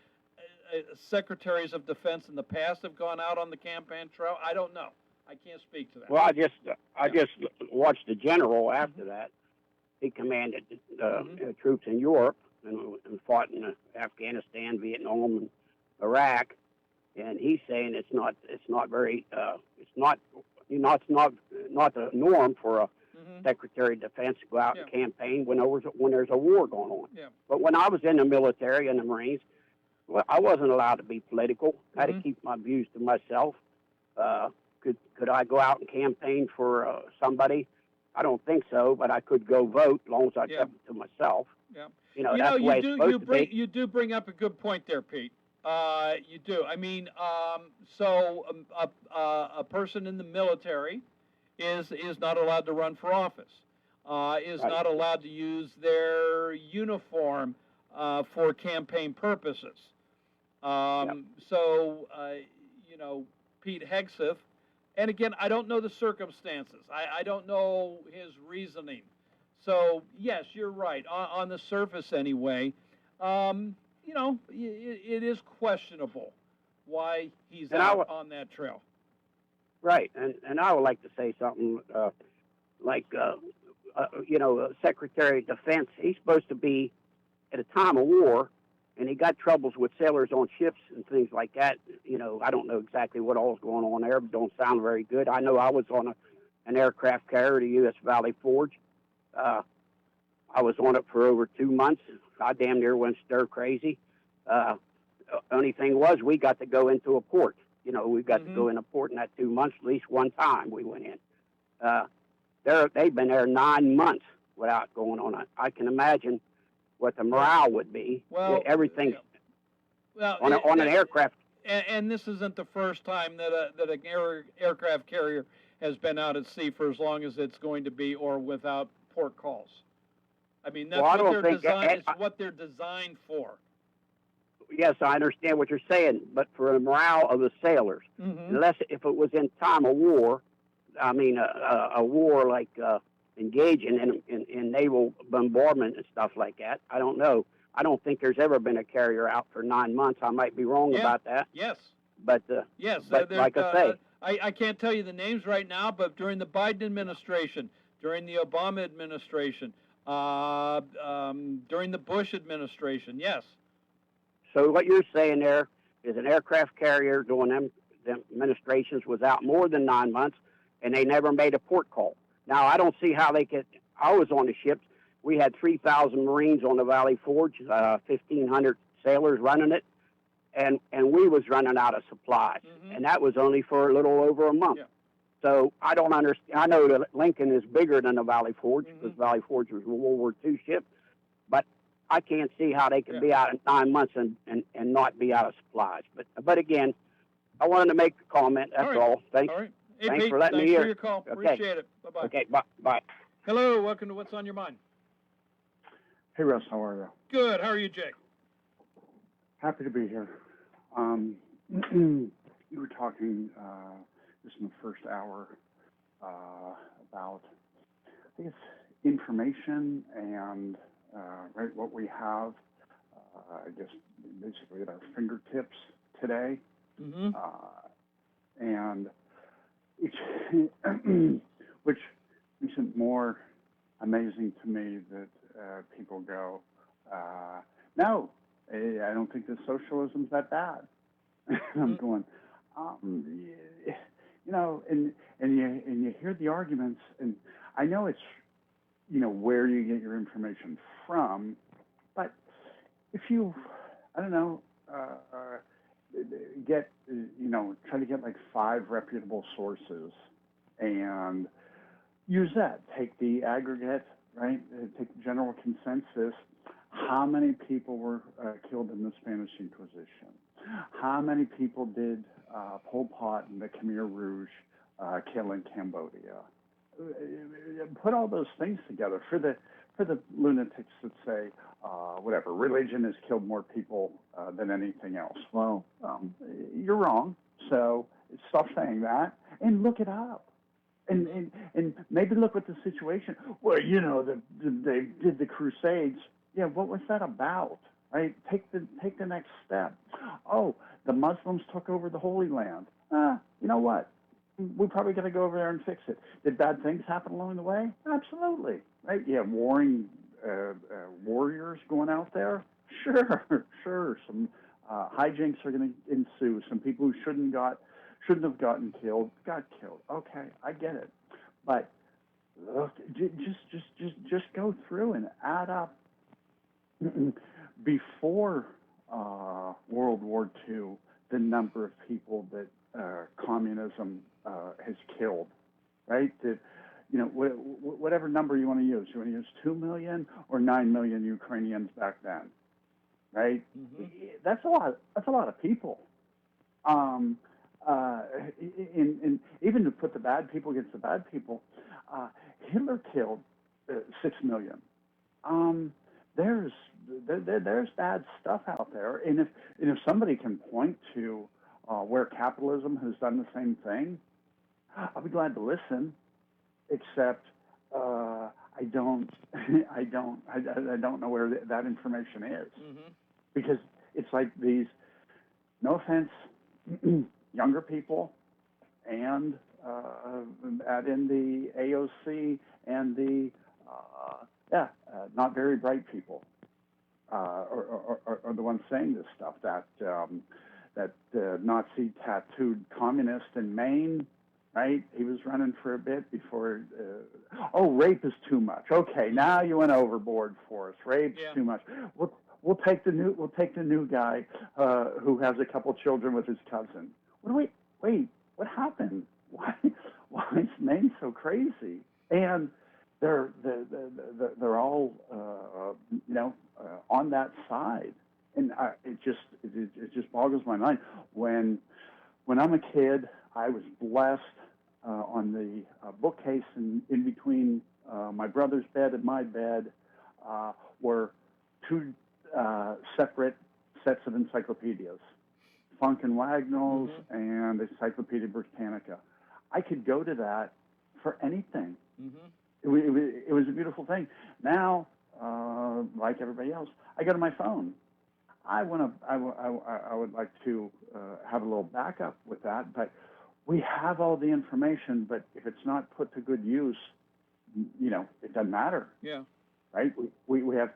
secretaries of defense in the past have gone out on the campaign trail. I don't know. I can't speak to that. Well, I just watched the general after that. He commanded troops in Europe and fought in Afghanistan, Vietnam, and Iraq. And he's saying it's not very not the norm for a Secretary of Defense to go out and campaign when there's a war going on. Yeah. But when I was in the military and the Marines, well, I wasn't allowed to be political. I had to keep my views to myself. Could I go out and campaign for somebody? I don't think so, but I could go vote as long as I kept it to myself. Yeah. That's the way it's supposed to be. You do bring up a good point there, Pete. You do. I mean, so a person in the military is not allowed to run for office. Is not allowed to use their uniform for campaign purposes. So, Pete Hegseth, and again, I don't know the circumstances. I don't know his reasoning. So, yes, you're right. On the surface, anyway, it is questionable why he's out on that trail. Right, and I would like to say something Secretary of Defense, he's supposed to be at a time of war, and he got troubles with sailors on ships and things like that. I don't know exactly what all's going on there, but don't sound very good. I know I was on an aircraft carrier, the U.S. Valley Forge. I was on it for over 2 months. I damn near went stir crazy. Only thing was we got to go into a port. We got to go in a port in that 2 months, at least one time we went in. They've been there 9 months without going on it. I can imagine what the morale would be. Well, everything on an aircraft. And this isn't the first time that an aircraft carrier has been out at sea for as long as it's going to be, or without port calls. I mean, that's what they're designed. It's what they're designed for. Yes, I understand what you're saying, but for the morale of the sailors, unless if it was in time of war, I mean, a war like engaging in naval bombardment and stuff like that. I don't know. I don't think there's ever been a carrier out for 9 months. I might be wrong about that. Yes. But yes, but like I say, I can't tell you the names right now, but during the Biden administration, during the Obama administration, during the Bush administration, yes. So what you're saying there is an aircraft carrier during them administrations was out more than 9 months, and they never made a port call. Now, I don't see how they could. I was on the ships. We had 3,000 Marines on the Valley Forge, 1,500 sailors running it, and we was running out of supplies, and that was only for a little over a month. Yeah. So I don't understand. I know that Lincoln is bigger than the Valley Forge because Valley Forge was a World War II ship, but I can't see how they could be out in 9 months and not be out of supplies. But again, I wanted to make a comment. That's all. Thanks. All right. Hey, Thanks Pete, for letting me thanks hear. for your call. Okay. Appreciate it. Bye-bye. Okay, bye. Hello, welcome to What's on Your Mind. Hey, Russ, how are you? Good. How are you, Jake? Happy to be here. You were talking just in the first hour about, I guess, information and right what we have, I guess, basically at our fingertips today. And which makes it more amazing to me that people go, no, I don't think that socialism's that bad. I'm going, and you hear the arguments, and I know it's, where you get your information from, but if you, I don't know, get, try to get like 5 reputable sources and use that. Take the aggregate, right? Take the general consensus. How many people were killed in the Spanish Inquisition? How many people did Pol Pot and the Khmer Rouge kill in Cambodia? Put all those things together for the lunatics that say, whatever, religion has killed more people than anything else. Well, you're wrong. So stop saying that and look it up. And maybe look at the situation. Well, they did the Crusades. Yeah, what was that about? Right? Take the next step. Oh, the Muslims took over the Holy Land. You know what? we probably got to go over there and fix it. Did bad things happen along the way? Absolutely, right? Yeah, warring warriors going out there. Sure, sure. Some hijinks are going to ensue. Some people who shouldn't have gotten killed got killed. Okay, I get it. But look, just go through and add up. Before World War II, the number of people that communism has killed, right? That, whatever number you want to use. You want to use 2 million or 9 million Ukrainians back then, right? Mm-hmm. That's a lot. That's a lot of people. In even to put the bad people against the bad people, Hitler killed 6 million. There's bad stuff out there, and if somebody can point to where capitalism has done the same thing, I'll be glad to listen. Except I don't know where that information is, because it's like these. No offense, younger people, and add in the AOC and the not very bright people are the ones saying this stuff. That Nazi tattooed communist in Maine, right? He was running for a bit before. Rape is too much. Okay, now you went overboard for us. Rape's too much. We'll take the new guy who has a couple children with his cousin. Wait, what happened? Why is Maine so crazy? And they're all on that side, and it just boggles my mind. When I'm a kid, I was blessed on the bookcase in between my brother's bed and my bed were two separate sets of encyclopedias, Funk and Wagnalls and Encyclopedia Britannica. I could go to that for anything. It was a beautiful thing. Now, like everybody else, I go to my phone. I would like to have a little backup with that, but we have all the information. But if it's not put to good use, it doesn't matter. Yeah. Right. We have.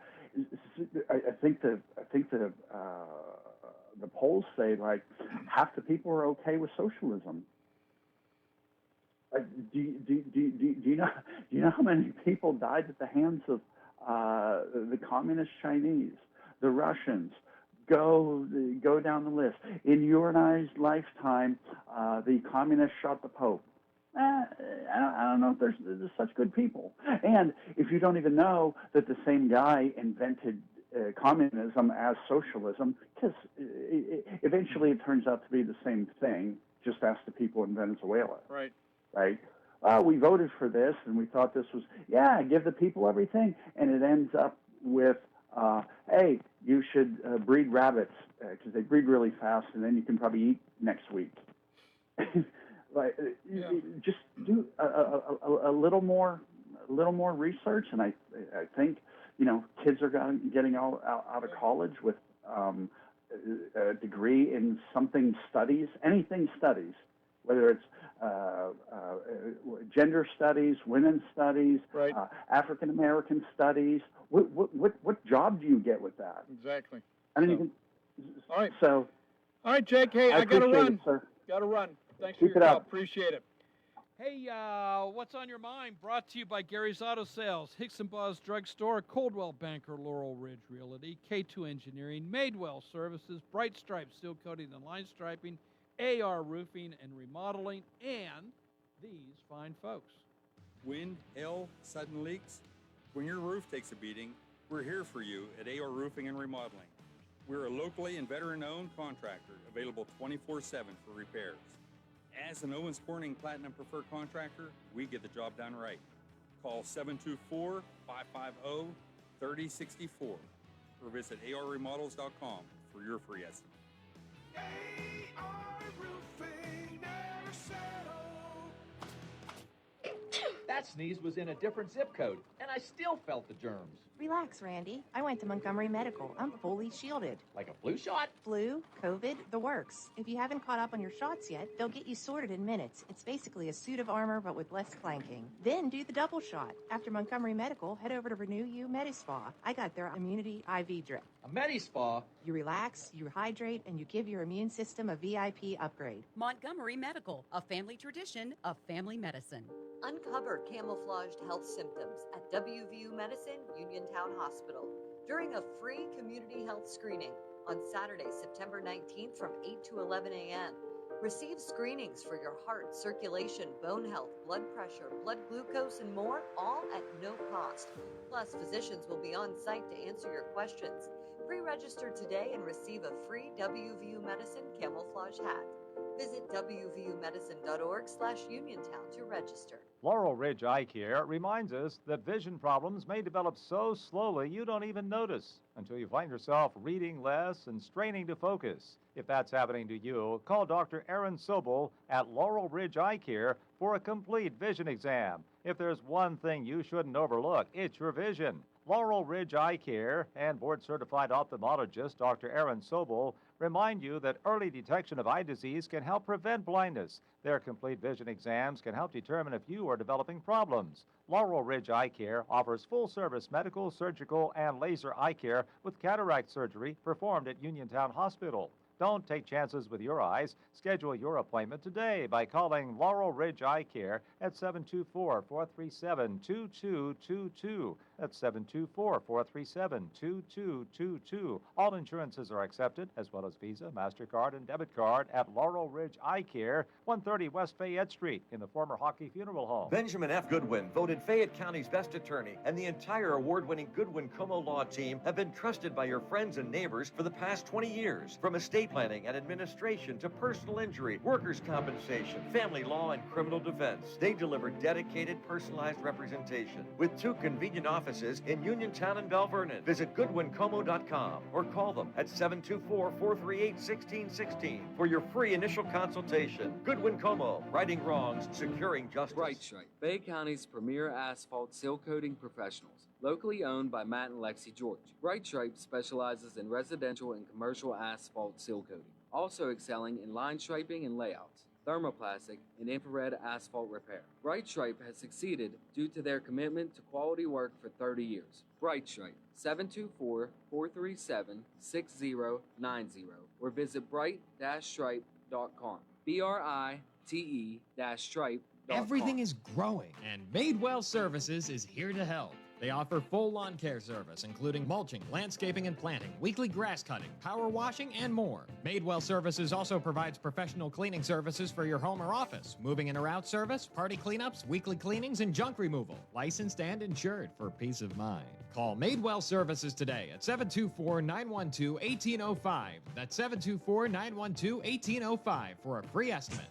I think the polls say like half the people are okay with socialism. Do you know how many people died at the hands of the communist Chinese, the Russians? Go down the list. In your and I's lifetime, the communists shot the Pope. I don't know if there's such good people. And if you don't even know that the same guy invented communism as socialism, because eventually it turns out to be the same thing. Just ask the people in Venezuela. Right. Right? We voted for this, and we thought this was, give the people everything. And it ends up with, hey, you should breed rabbits because they breed really fast, and then you can probably eat next week. Just do a little more research, and I think kids are getting out of college with a degree in something studies, anything studies, whether it's gender studies, women's studies, right. African American studies. What job do you get with that? Exactly. I mean, you can. All right. So. All right, Jake. Hey, I got to run. It, sir. Got to run. Thanks Keep for your it call. up. Appreciate it. Hey, what's on your mind? Brought to you by Gary's Auto Sales, Hickson Baugh's Drug Store, Coldwell Banker, Laurel Ridge Realty, K2 Engineering, Madewell Services, Bright Stripes Steel Coating and Line Striping, AR Roofing and Remodeling, and these fine folks. Wind, hail, sudden leaks? When your roof takes a beating, we're here for you at AR Roofing and Remodeling. We're a locally and veteran-owned contractor, available 24/7 for repairs. As an Owens Corning Platinum Preferred Contractor, we get the job done right. Call 724-550-3064 or visit arremodels.com for your free estimate. That sneeze was in a different zip code, and I still felt the germs. Relax, Randy. I went to Montgomery Medical. I'm fully shielded. Like a flu shot? Flu, COVID, the works. If you haven't caught up on your shots yet, they'll get you sorted in minutes. It's basically a suit of armor, but with less clanking. Then do the double shot. After Montgomery Medical, head over to Renew You Medispa. I got their immunity IV drip. A Medispa? You relax, you hydrate, and you give your immune system a VIP upgrade. Montgomery Medical, a family tradition of family medicine. Uncover camouflaged health symptoms at WVU Medicine Uniontown Hospital during a free community health screening on Saturday, September 19th from 8 to 11 a.m. Receive screenings for your heart, circulation, bone health, blood pressure, blood glucose, and more, all at no cost. Plus, physicians will be on site to answer your questions. Pre-register today and receive a free WVU Medicine camouflage hat. Visit wvumedicine.org/Uniontown to register. Laurel Ridge Eye Care reminds us that vision problems may develop so slowly you don't even notice until you find yourself reading less and straining to focus. If that's happening to you, call Dr. Aaron Sobel at Laurel Ridge Eye Care for a complete vision exam. If there's one thing you shouldn't overlook, it's your vision. Laurel Ridge Eye Care and board-certified ophthalmologist Dr. Aaron Sobel remind you that early detection of eye disease can help prevent blindness. Their complete vision exams can help determine if you are developing problems. Laurel Ridge Eye Care offers full-service medical, surgical, and laser eye care with cataract surgery performed at Uniontown Hospital. Don't take chances with your eyes. Schedule your appointment today by calling Laurel Ridge Eye Care at 724-437-2222. That's 724-437-2222. All insurances are accepted, as well as Visa, MasterCard, and debit card at Laurel Ridge Eye Care, 130 West Fayette Street in the former Hockey Funeral Home. Benjamin F. Goodwin, voted Fayette County's best attorney, and the entire award-winning Goodwin-Como law team have been trusted by your friends and neighbors for the past 20 years. From estate planning and administration to personal injury, workers' compensation, family law, and criminal defense. They deliver dedicated, personalized representation with 2 convenient offices in Uniontown and Bell Vernon. Visit GoodwinComo.com or call them at 724-438-1616 for your free initial consultation. Goodwin Como, righting wrongs, securing justice. Bright Stripe, Fayette County's premier asphalt seal coating professionals. Locally owned by Matt and Lexi George. Bright Stripe specializes in residential and commercial asphalt seal coating, also excelling in line striping and layouts, thermoplastic, and infrared asphalt repair. Bright Stripe has succeeded due to their commitment to quality work for 30 years. Bright Stripe, 724-437-6090, or visit bright-stripe.com. BRITE-stripe.com. Everything is growing, and Madewell Services is here to help. They offer full lawn care service, including mulching, landscaping and planting, weekly grass cutting, power washing, and more. Madewell Services also provides professional cleaning services for your home or office, moving in or out service, party cleanups, weekly cleanings, and junk removal. Licensed and insured for peace of mind. Call Madewell Services today at 724-912-1805. That's 724-912-1805 for a free estimate.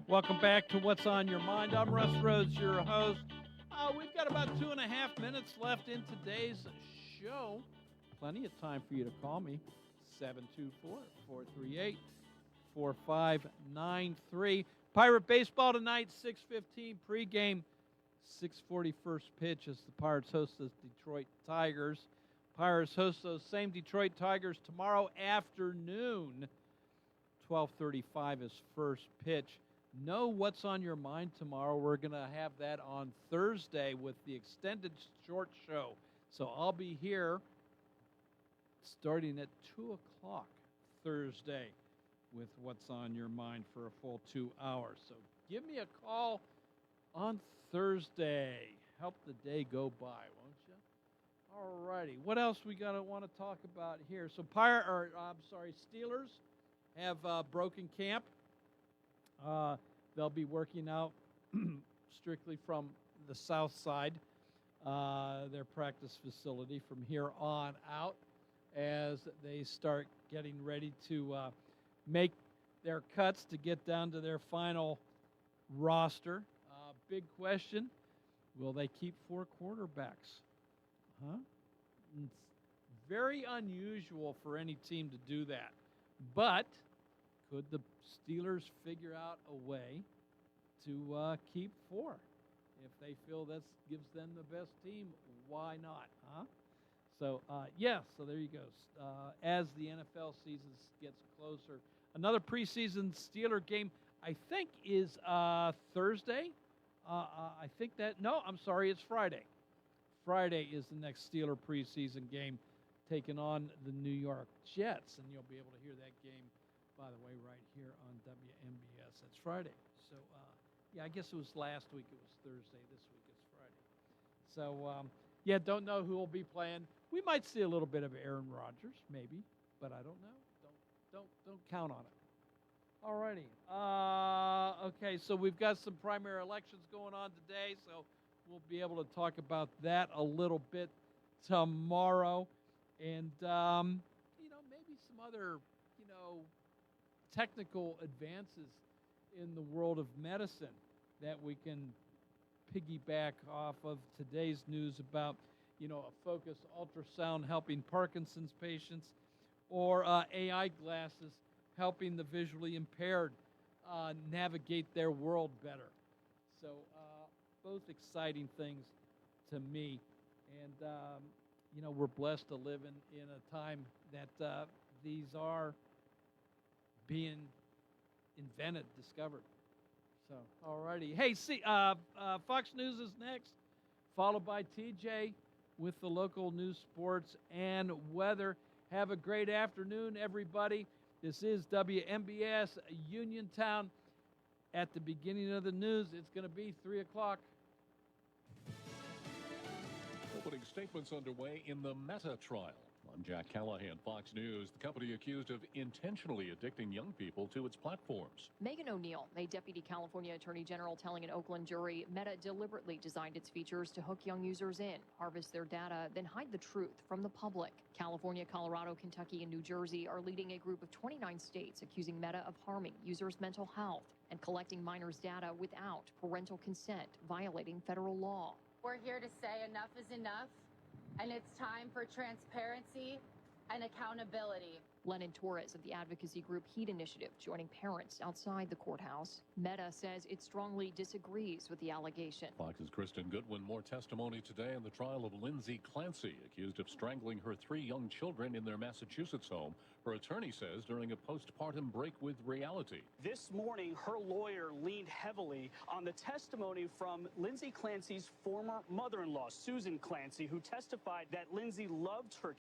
Welcome back to What's on Your Mind. I'm Russ Rhodes, your host. We've got about 2.5 minutes left in today's show. Plenty of time for you to call me. 724-438-4593. Pirate baseball tonight, 6:15 pregame, 6:40 first pitch as the Pirates host the Detroit Tigers. Pirates host those same Detroit Tigers tomorrow afternoon. 12:35 is first pitch. Know what's on your mind tomorrow. We're going to have that on Thursday with the extended short show. So I'll be here starting at 2 o'clock Thursday with what's on your mind for a full 2 hours. So give me a call on Thursday. Help the day go by, won't you? All righty. What else we want to talk about here? So Steelers have broken camp. They'll be working out strictly from the south side, their practice facility from here on out, as they start getting ready to make their cuts to get down to their final roster. Big question, will they keep 4 quarterbacks? Huh? It's very unusual for any team to do that. But could the Steelers figure out a way to keep 4? If they feel that gives them the best team, why not, huh? So, so there you go. As the NFL season gets closer, another preseason Steeler game, I think, is Thursday. I think it's Friday. Friday is the next Steeler preseason game, taking on the New York Jets, and you'll be able to hear that game, by the way, right here on WMBS. That's Friday. So, I guess it was last week. It was Thursday. This week it's Friday. So, don't know who will be playing. We might see a little bit of Aaron Rodgers, maybe, but I don't know. Don't count on it. All righty. Okay, so we've got some primary elections going on today, so we'll be able to talk about that a little bit tomorrow. And, maybe some other, technical advances in the world of medicine that we can piggyback off of today's news about, a focused ultrasound helping Parkinson's patients, or AI glasses helping the visually impaired navigate their world better. So both exciting things to me. And, we're blessed to live in a time that these are being invented, discovered. So, all righty. Hey, Fox News is next, followed by TJ with the local news, sports, and weather. Have a great afternoon, everybody. This is WMBS Uniontown. At the beginning of the news, it's going to be 3 o'clock. Opening statements underway in the Meta trial. I'm Jack Callahan, Fox News. The company accused of intentionally addicting young people to its platforms. Megan O'Neill, a deputy California attorney general, telling an Oakland jury Meta deliberately designed its features to hook young users in, harvest their data, then hide the truth from the public. California, Colorado, Kentucky, and New Jersey are leading a group of 29 states accusing Meta of harming users' mental health and collecting minors' data without parental consent, violating federal law. We're here to say enough is enough, and it's time for transparency and accountability. Lennon Torres of the advocacy group Heat Initiative joining parents outside the courthouse. Meta says it strongly disagrees with the allegation. Fox's Kristen Goodwin, more testimony today in the trial of Lindsay Clancy, accused of strangling her 3 young children in their Massachusetts home. Her attorney says during a postpartum break with reality. This morning, her lawyer leaned heavily on the testimony from Lindsay Clancy's former mother-in-law, Susan Clancy, who testified that Lindsay loved her